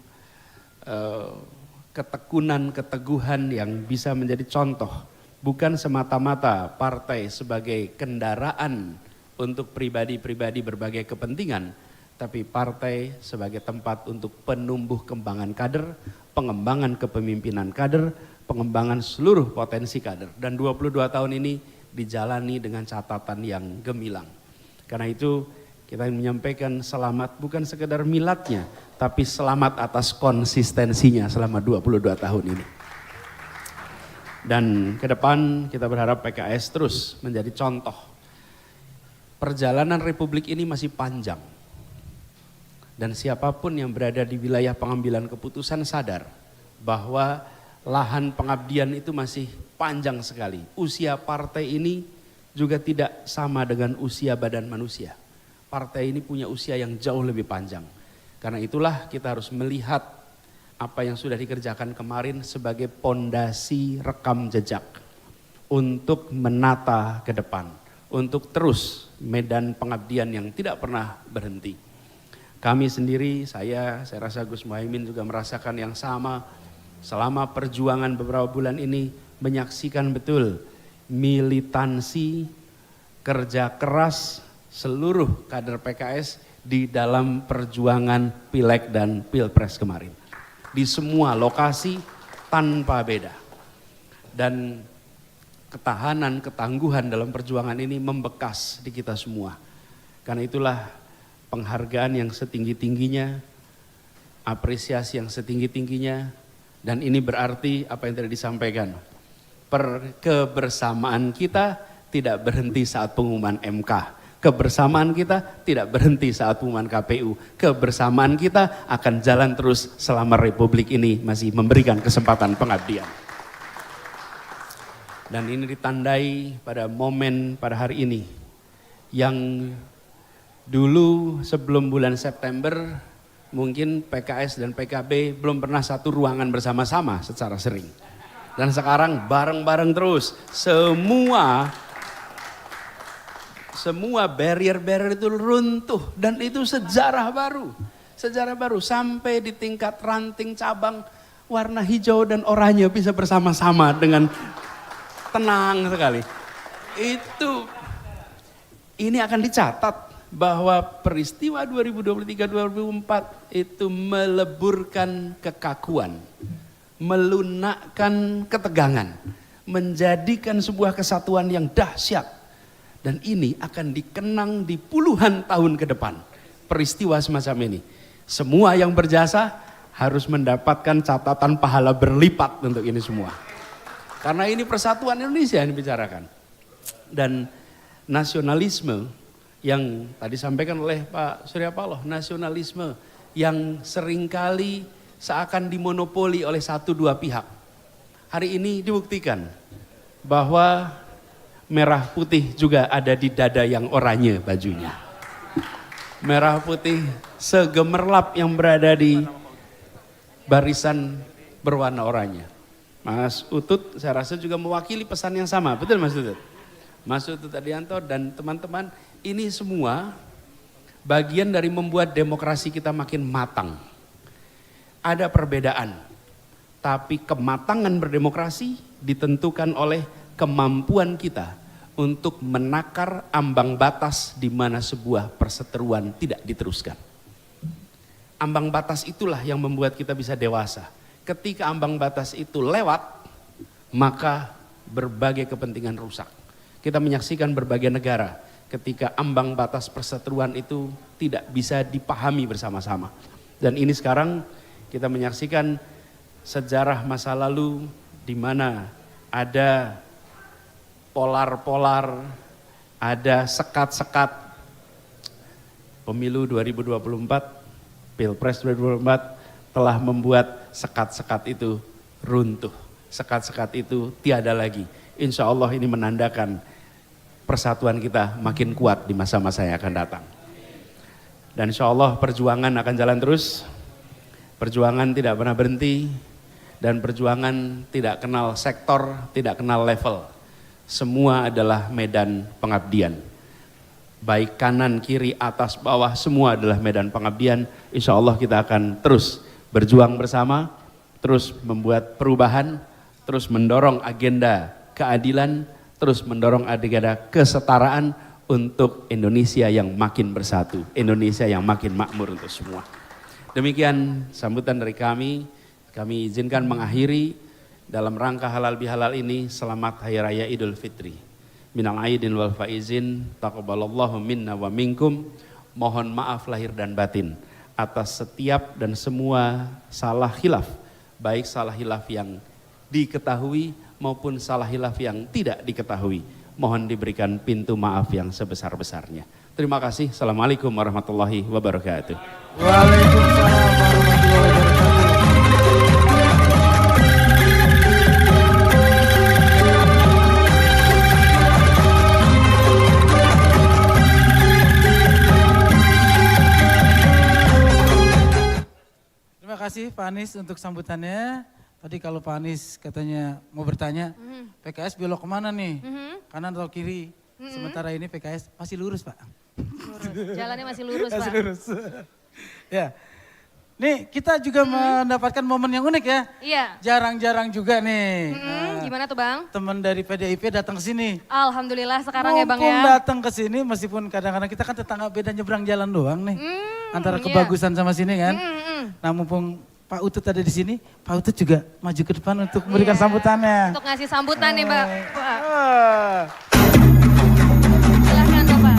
Speaker 4: ketekunan, keteguhan yang bisa menjadi contoh
Speaker 7: bukan semata-mata partai sebagai kendaraan untuk pribadi-pribadi berbagai kepentingan, tapi partai sebagai tempat untuk penumbuh kembangan kader, pengembangan kepemimpinan kader, pengembangan seluruh potensi kader. Dan 22 tahun ini dijalani dengan catatan yang gemilang. Karena itu kita menyampaikan selamat bukan sekedar miladnya, tapi selamat atas konsistensinya selama 22 tahun ini. Dan ke depan kita berharap PKS terus menjadi contoh. Perjalanan Republik ini masih panjang. Dan siapapun yang berada di wilayah pengambilan keputusan sadar bahwa lahan pengabdian itu masih panjang sekali. Usia partai ini juga tidak sama dengan usia badan manusia. Partai ini punya usia yang jauh lebih panjang. Karena itulah kita harus melihat apa yang sudah dikerjakan kemarin sebagai pondasi rekam jejak untuk menata ke depan, untuk terus medan pengabdian yang tidak pernah berhenti. Kami sendiri, saya rasa Gus Muhaimin juga merasakan yang sama selama perjuangan beberapa bulan ini, menyaksikan betul militansi, kerja keras seluruh kader PKS di dalam perjuangan Pileg dan Pilpres kemarin. Di semua lokasi tanpa beda. Dan ketahanan, ketangguhan dalam perjuangan ini membekas di kita semua. Karena itulah penghargaan yang setinggi-tingginya, apresiasi yang setinggi-tingginya, dan ini berarti apa yang tadi disampaikan. Kebersamaan kita tidak berhenti saat pengumuman MK. Kebersamaan kita tidak berhenti saat pengumuman KPU. Kebersamaan kita akan jalan terus selama Republik ini masih memberikan kesempatan pengabdian. Dan ini ditandai pada momen pada hari ini yang dulu sebelum bulan September mungkin PKS dan PKB belum pernah satu ruangan bersama-sama secara sering. Dan sekarang bareng-bareng terus, semua barrier-barrier itu runtuh dan itu sejarah baru. Sejarah baru sampai di tingkat ranting cabang warna hijau dan oranye bisa bersama-sama dengan tenang sekali. Ini akan dicatat bahwa peristiwa 2023-2024 itu meleburkan kekakuan, melunakkan ketegangan, menjadikan sebuah kesatuan yang dahsyat. Dan ini akan dikenang di puluhan tahun ke depan. Peristiwa semacam ini. Semua yang berjasa harus mendapatkan catatan pahala berlipat untuk ini semua. Karena ini persatuan Indonesia yang dibicarakan. Dan nasionalisme yang tadi disampaikan oleh Pak Surya Paloh, nasionalisme yang seringkali seakan dimonopoli oleh satu dua pihak. Hari ini dibuktikan bahwa merah putih juga ada di dada yang oranye bajunya. Merah putih segemerlap yang berada di barisan berwarna oranye. Mas Utut saya rasa juga mewakili pesan yang sama, betul Mas Utut? Mas Utut Adianto dan teman-teman, ini semua bagian dari membuat demokrasi kita makin matang. Ada perbedaan, tapi kematangan berdemokrasi ditentukan oleh kemampuan kita untuk menakar ambang batas di mana sebuah perseteruan tidak diteruskan. Ambang batas itulah yang membuat kita bisa dewasa. Ketika ambang batas itu lewat, maka berbagai kepentingan rusak. Kita menyaksikan berbagai negara ketika ambang batas perseteruan itu tidak bisa dipahami bersama-sama. Dan ini sekarang kita menyaksikan sejarah masa lalu di mana ada polar-polar, ada sekat-sekat pemilu 2024, Pilpres 2024 telah membuat sekat-sekat itu runtuh. Sekat-sekat itu tiada lagi. Insya Allah ini menandakan persatuan kita makin kuat di masa-masa yang akan datang. Dan insya Allah perjuangan akan jalan terus. Perjuangan tidak pernah berhenti. Dan perjuangan tidak kenal sektor, tidak kenal level. Semua adalah medan pengabdian. Baik kanan, kiri, atas, bawah, semua adalah medan pengabdian. Insya Allah kita akan terus berjuang bersama, terus membuat perubahan, terus mendorong agenda keadilan, terus mendorong agenda kesetaraan untuk Indonesia yang makin bersatu, Indonesia yang makin makmur untuk semua. Demikian sambutan dari kami izinkan mengakhiri dalam rangka halal bihalal ini. Selamat Hari Raya Idul Fitri. Minal aidin wal faizin, taqabbalallahu minna wa minkum. Mohon maaf lahir dan batin atas setiap dan semua salah khilaf, baik salah khilaf yang diketahui maupun salah khilaf yang tidak diketahui. Mohon diberikan pintu maaf yang sebesar-besarnya. Terima kasih. Assalamualaikum warahmatullahi wabarakatuh.
Speaker 2: Waalaikumsalam warahmatullahi wabarakatuh. Terima kasih Pak Anies untuk sambutannya. Tadi kalau Pak Anies katanya mau bertanya, PKS belok kemana nih? Kanan atau kiri? Sementara ini PKS masih lurus Pak.
Speaker 3: Lurus. Jalannya masih lurus
Speaker 2: Masih
Speaker 3: Pak.
Speaker 2: lurus. Ya. Nih kita juga mendapatkan momen yang unik ya.
Speaker 3: Iya.
Speaker 2: Jarang-jarang juga nih.
Speaker 3: Gimana tuh Bang?
Speaker 2: Teman dari PDIP datang ke sini.
Speaker 3: Alhamdulillah sekarang ya Bang
Speaker 2: Mumpung
Speaker 3: ya.
Speaker 2: datang ke sini meskipun kadang-kadang kita kan tetangga beda nyebrang jalan doang nih. Antara
Speaker 3: iya.
Speaker 2: kebagusan sama sini kan. Nah mumpung Pak Utut ada di sini, Pak Utut juga maju ke depan untuk memberikan sambutannya.
Speaker 3: Untuk ngasih sambutan nih Mbak. Pak.
Speaker 2: Ah.
Speaker 3: Silahkan Bapak.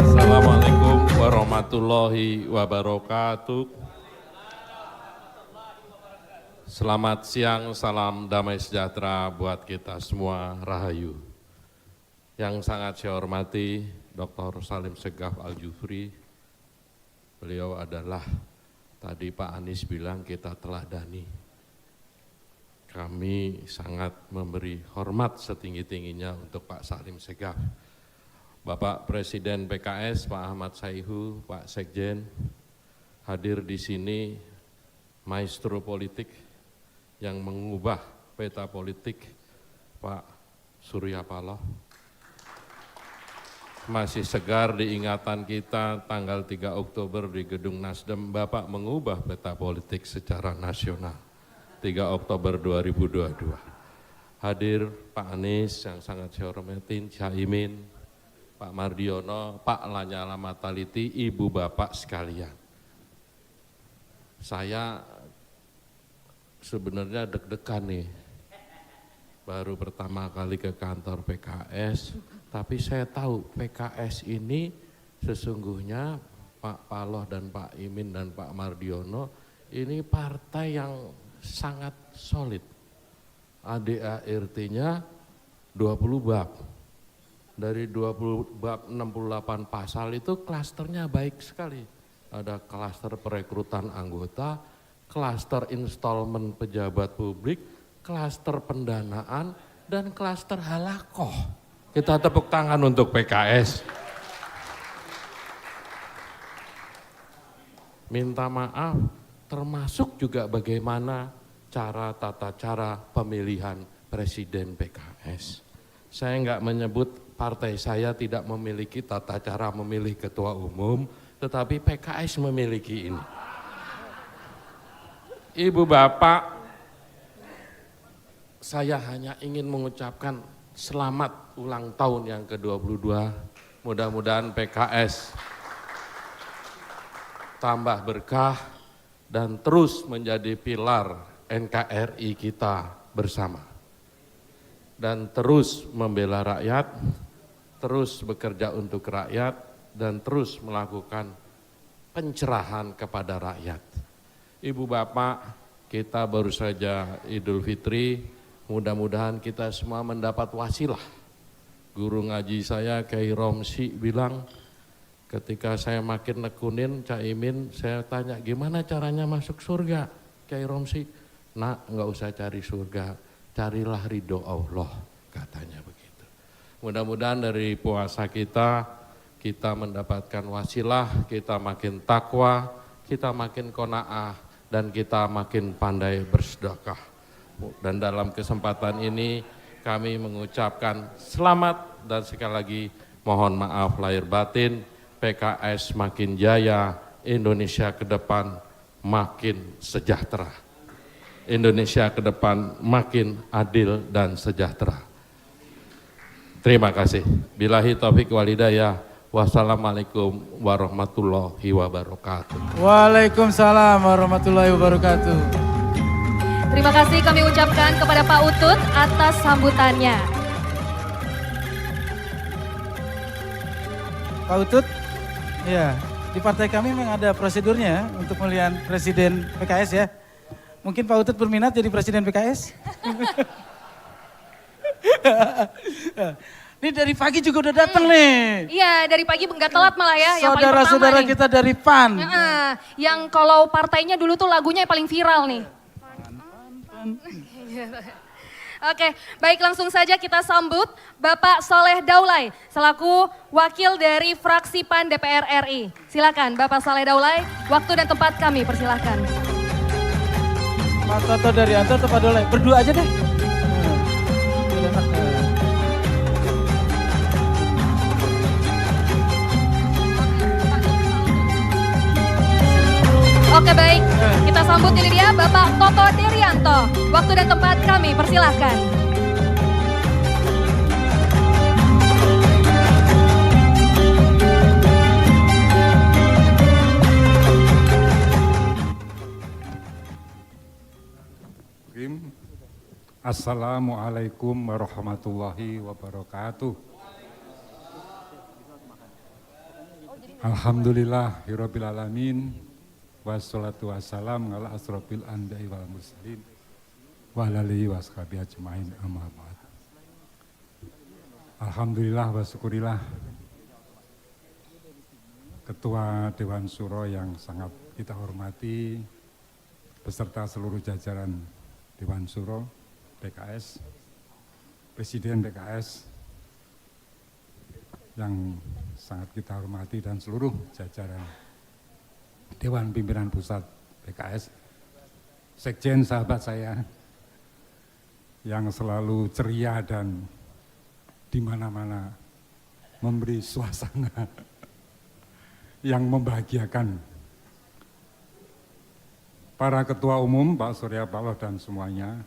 Speaker 8: Assalamualaikum warahmatullahi wabarakatuh. Selamat siang, salam damai sejahtera buat kita semua, Rahayu. Yang sangat saya hormati Dr. Salim Segaf Al-Jufri. Beliau adalah, tadi Pak Anies bilang kita teladani. Kami sangat memberi hormat setinggi-tingginya untuk Pak Salim Segaf. Bapak Presiden PKS, Pak Ahmad Saihu, Pak Sekjen, hadir di sini maestro politik yang mengubah peta politik, Pak Surya Paloh. Masih segar di ingatan kita tanggal 3 Oktober di Gedung Nasdem, Bapak mengubah peta politik secara nasional 3 Oktober 2022. Hadir Pak Anies yang sangat saya hormatin, Caimin, Pak Mardiono, Pak Lanyala Mataliti, Ibu Bapak sekalian. Saya sebenarnya deg-degan nih, baru pertama kali ke kantor PKS, tapi saya tahu PKS ini sesungguhnya Pak Paloh dan Pak Imin dan Pak Mardiono ini partai yang sangat solid. ADART-nya 20 bab. Dari 20 bab 68 pasal itu klasternya baik sekali. Ada klaster perekrutan anggota, klaster installment pejabat publik, klaster pendanaan, dan klaster halakoh. Kita tepuk tangan untuk PKS. Minta maaf, termasuk juga bagaimana tata cara pemilihan presiden PKS. Saya enggak menyebut partai saya tidak memiliki tata cara memilih ketua umum, tetapi PKS memiliki ini. Ibu Bapak, saya hanya ingin mengucapkan selamat ulang tahun yang ke-22. Mudah-mudahan PKS tambah berkah dan terus menjadi pilar NKRI kita bersama. Dan terus membela rakyat, terus bekerja untuk rakyat, dan terus melakukan pencerahan kepada rakyat. Ibu Bapak, kita baru saja Idul Fitri, mudah-mudahan kita semua mendapat wasilah. Guru ngaji saya, Kiai Romsi, bilang ketika saya makin nekunin Caimin, saya tanya gimana caranya masuk surga? Kiai Romsi, nak nggak usah cari surga, carilah ridho Allah, katanya begitu. Mudah-mudahan dari puasa kita mendapatkan wasilah, kita makin takwa, kita makin qanaah, dan kita makin pandai bersedekah. Dan dalam kesempatan ini kami mengucapkan selamat dan sekali lagi mohon maaf lahir batin, PKS makin jaya, Indonesia ke depan makin sejahtera. Indonesia ke depan makin adil dan sejahtera. Terima kasih. Billahi taufik wal hidayah. Wassalamualaikum warahmatullahi wabarakatuh.
Speaker 2: Waalaikumsalam warahmatullahi wabarakatuh.
Speaker 3: Terima kasih kami ucapkan kepada Pak Utut atas sambutannya.
Speaker 2: Pak Utut, ya di partai kami memang ada prosedurnya untuk pemilihan presiden PKS ya. Mungkin Pak Utut berminat jadi presiden PKS? Ini dari pagi juga udah datang nih.
Speaker 3: Iya, dari pagi nggak telat malah ya. Yang paling pertama
Speaker 2: Saudara-saudara
Speaker 3: nih.
Speaker 2: kita dari PAN.
Speaker 3: Yang kalau partainya dulu tuh lagunya yang paling viral nih. Oke, baik langsung saja kita sambut Bapak Saleh Daulay selaku wakil dari fraksi PAN DPR RI. Silakan Bapak Saleh Daulay, waktu dan tempat kami persilahkan.
Speaker 2: Pak Toto dari Anto atau Pak Daulay? Berdua aja deh.
Speaker 3: Oke baik, kita sambut ini dia Bapak Toto Derianto. Waktu dan tempat kami persilahkan.
Speaker 9: Assalamualaikum warahmatullahi wabarakatuh. Alhamdulillahirabbil alamin. Wassalatu wassalam ala asrofil anbiya'i wal mursalin wa ala alihi wa sahbihi ajmain amma ba'd. Alhamdulillah wa syukurillah Ketua Dewan Syuro yang sangat kita hormati beserta seluruh jajaran Dewan Syuro PKS, Presiden PKS yang sangat kita hormati dan seluruh jajaran Dewan Pimpinan Pusat PKS, Sekjen sahabat saya yang selalu ceria dan di mana-mana memberi suasana yang membahagiakan. Para ketua umum, Pak Surya Paloh dan semuanya,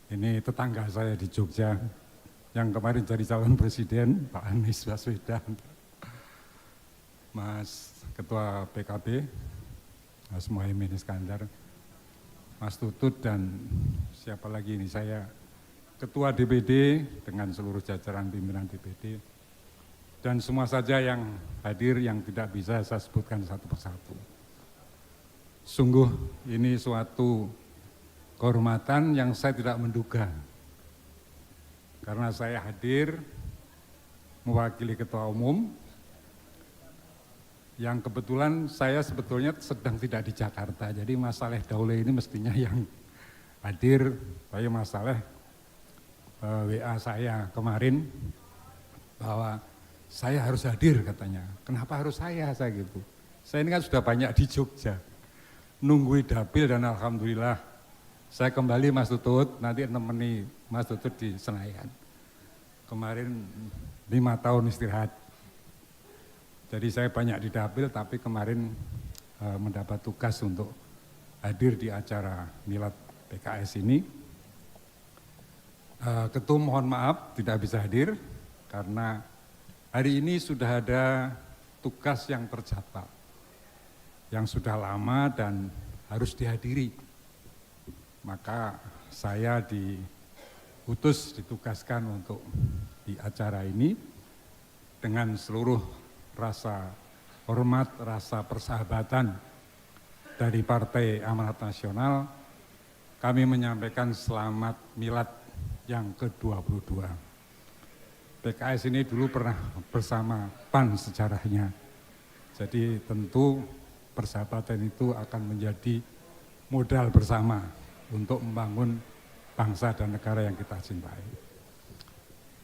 Speaker 9: ini tetangga saya di Jogja yang kemarin jadi calon presiden, Pak Anies Baswedan. Mas Ketua PKB, Mas Muhaimin Iskandar, Mas Tutut dan siapa lagi ini, saya Ketua DPD dengan seluruh jajaran pimpinan DPD dan semua saja yang hadir yang tidak bisa saya sebutkan satu persatu. Sungguh ini suatu kehormatan yang saya tidak menduga karena saya hadir mewakili Ketua Umum yang kebetulan saya sebetulnya sedang tidak di Jakarta, jadi Mas Saleh Daulay ini mestinya yang hadir. Saya Mas Saleh WA saya kemarin bahwa saya harus hadir katanya. Kenapa harus saya gitu. Saya ini kan sudah banyak di Jogja, nungguin dapil dan alhamdulillah saya kembali Mas Tutut, nanti nemeni Mas Tutut di Senayan. Kemarin 5 tahun istirahat. Jadi saya banyak di dapil tapi kemarin mendapat tugas untuk hadir di acara milad PKS ini. Ketum mohon maaf tidak bisa hadir karena hari ini sudah ada tugas yang tercatat, yang sudah lama dan harus dihadiri. Maka saya ditugaskan untuk di acara ini dengan seluruh rasa hormat, rasa persahabatan dari Partai Amanat Nasional, kami menyampaikan selamat milad yang ke-22. PKS ini dulu pernah bersama PAN sejarahnya, jadi tentu persahabatan itu akan menjadi modal bersama untuk membangun bangsa dan negara yang kita cintai.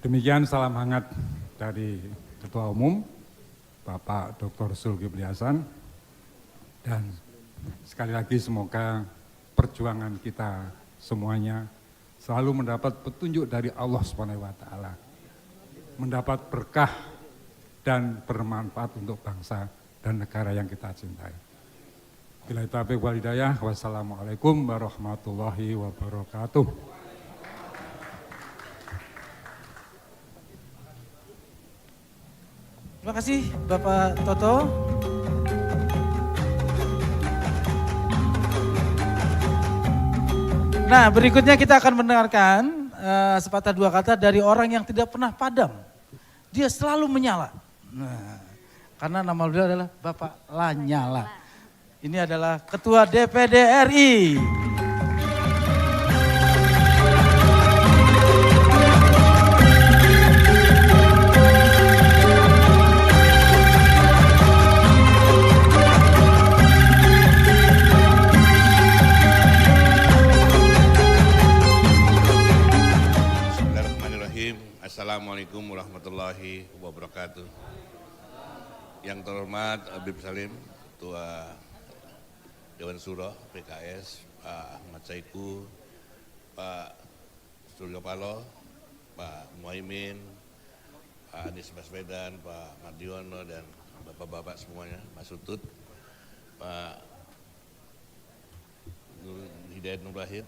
Speaker 9: Demikian salam hangat dari Ketua Umum, Bapak Dr. Zulkifli Hasan, dan sekali lagi semoga perjuangan kita semuanya selalu mendapat petunjuk dari Allah SWT, mendapat berkah dan bermanfaat untuk bangsa dan negara yang kita cintai. Bila taufiq wal hidayah, wassalamualaikum warahmatullahi wabarakatuh.
Speaker 2: Terima kasih Bapak Toto. Nah, berikutnya kita akan mendengarkan sepatah dua kata dari orang yang tidak pernah padam. Dia selalu menyala. Nah, karena nama beliau adalah Bapak Lanyala. Ini adalah Ketua DPD RI.
Speaker 10: Assalamualaikum warahmatullahi wabarakatuh. Yang terhormat Habib Salim, Ketua Dewan Syuro PKS, Pak Ahmad Saiku, Pak Suryo Paloh, Pak Muhaimin, Pak Anies Baswedan, Pak Mardiono, dan bapak-bapak semuanya, Mas Utut, Pak Hidayat Nur Wahid,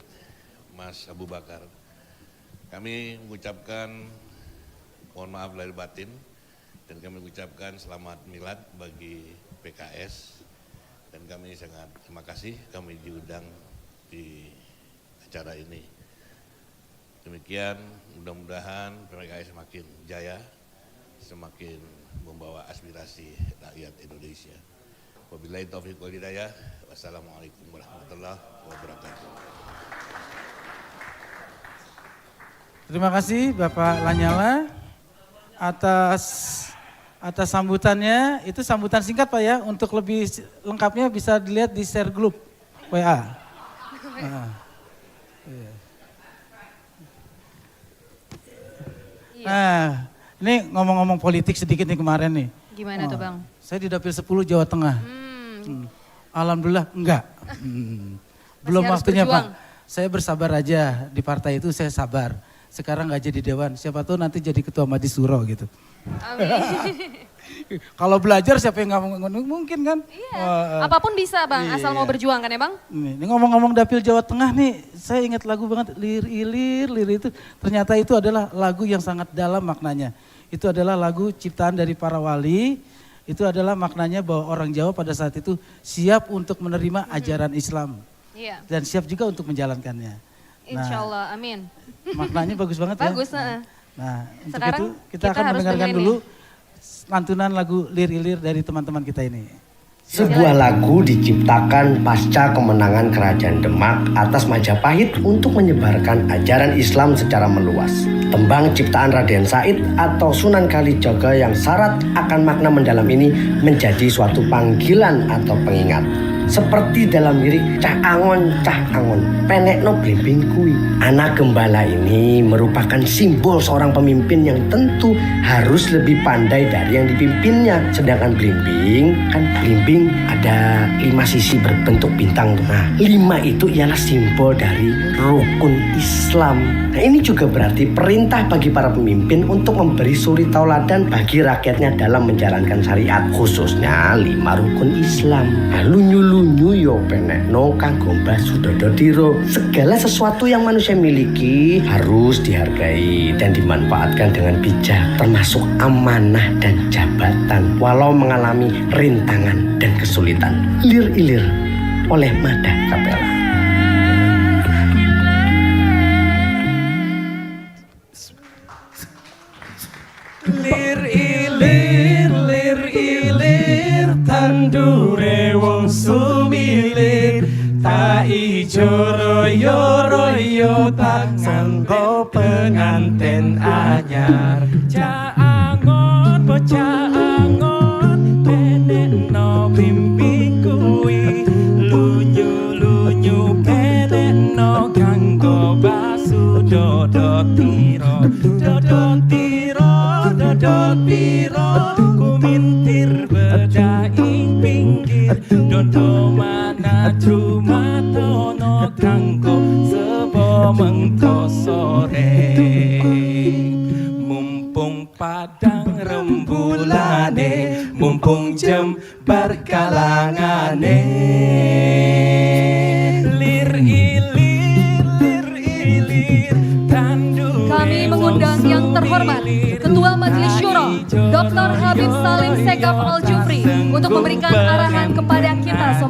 Speaker 10: Mas Abu Bakar. Kami mengucapkan mohon maaf lahir batin dan kami mengucapkan selamat milad bagi PKS dan kami sangat terima kasih kami diundang di acara ini. Demikian mudah-mudahan PKS semakin jaya, semakin membawa aspirasi rakyat Indonesia. Wabillahi taufiq wal hidayah. Wassalamualaikum warahmatullahi wabarakatuh.
Speaker 2: Terima kasih Bapak Lanyala atas sambutannya. Itu sambutan singkat Pak ya. Untuk lebih lengkapnya bisa dilihat di share group WA. Nah, ini ngomong-ngomong politik sedikit nih kemarin nih.
Speaker 3: Gimana tuh Bang?
Speaker 2: Saya di Dapil 10 Jawa Tengah. Alhamdulillah enggak. Belum waktunya
Speaker 3: berjuang.
Speaker 2: Pak. Saya bersabar aja di partai itu, saya sabar. Sekarang nggak jadi dewan, siapa tahu nanti jadi ketua Majelis Syuro gitu.
Speaker 3: Amin.
Speaker 2: Kalau belajar siapa yang nggak mungkin kan?
Speaker 3: Iya, apapun bisa Bang, asal mau berjuang kan ya Bang?
Speaker 2: Ini ngomong-ngomong Dapil Jawa Tengah nih, saya ingat lagu banget, Lir Ilir itu. Ternyata itu adalah lagu yang sangat dalam maknanya. Itu adalah lagu ciptaan dari para wali. Itu adalah maknanya bahwa orang Jawa pada saat itu siap untuk menerima ajaran Islam.
Speaker 3: Iya.
Speaker 2: Dan siap juga untuk menjalankannya.
Speaker 3: Insya Allah, amin.
Speaker 2: Maknanya bagus banget ya.
Speaker 3: Bagus.
Speaker 2: Nah, untuk
Speaker 3: Sekarang
Speaker 2: itu kita akan
Speaker 3: harus
Speaker 2: mendengarkan
Speaker 3: dengerin
Speaker 2: dulu lantunan lagu Lir Ilir dari teman-teman kita ini.
Speaker 11: Sebuah lagu diciptakan pasca kemenangan Kerajaan Demak atas Majapahit untuk menyebarkan ajaran Islam secara meluas. Tembang ciptaan Raden Said atau Sunan Kalijaga yang syarat akan makna mendalam ini menjadi suatu panggilan atau pengingat. Seperti dalam lirik cah angon penekno blimbing kui. Anak gembala ini merupakan simbol seorang pemimpin yang tentu harus lebih pandai dari yang dipimpinnya. Sedangkan blimbing ada 5 sisi berbentuk bintang. Nah, 5 itu ialah simbol dari rukun Islam. Nah, ini juga berarti perintah bagi para pemimpin untuk memberi suri tauladan bagi rakyatnya dalam menjalankan syariat, khususnya 5 rukun Islam. Nah, lunyu yo penekno kanggo mbah Sudododiro. Segala sesuatu yang manusia miliki harus dihargai dan dimanfaatkan dengan bijak, termasuk amanah dan jabatan walau mengalami rintangan dan kesulitan. Lir Ilir oleh Mada Kapela.
Speaker 12: Lir ilir tandure wong sumilir, tak ijo royo tak nganggo penganten anyar. Bocah angon penekno bimbing kuwi, lunyu penekno kanggo Basudodotiro. Dodotiro kumintir bedaing pinggir, dodo mana cumatono kanggo sebo mengko sore. Mumpung padang rembulan maneh. Lir ilir tandu.
Speaker 3: Kami mengundang yang terhormat Ketua Majelis Syuro Dr. Habib Salim Segaf Al Jufri untuk memberikan arahan kepada kita semua.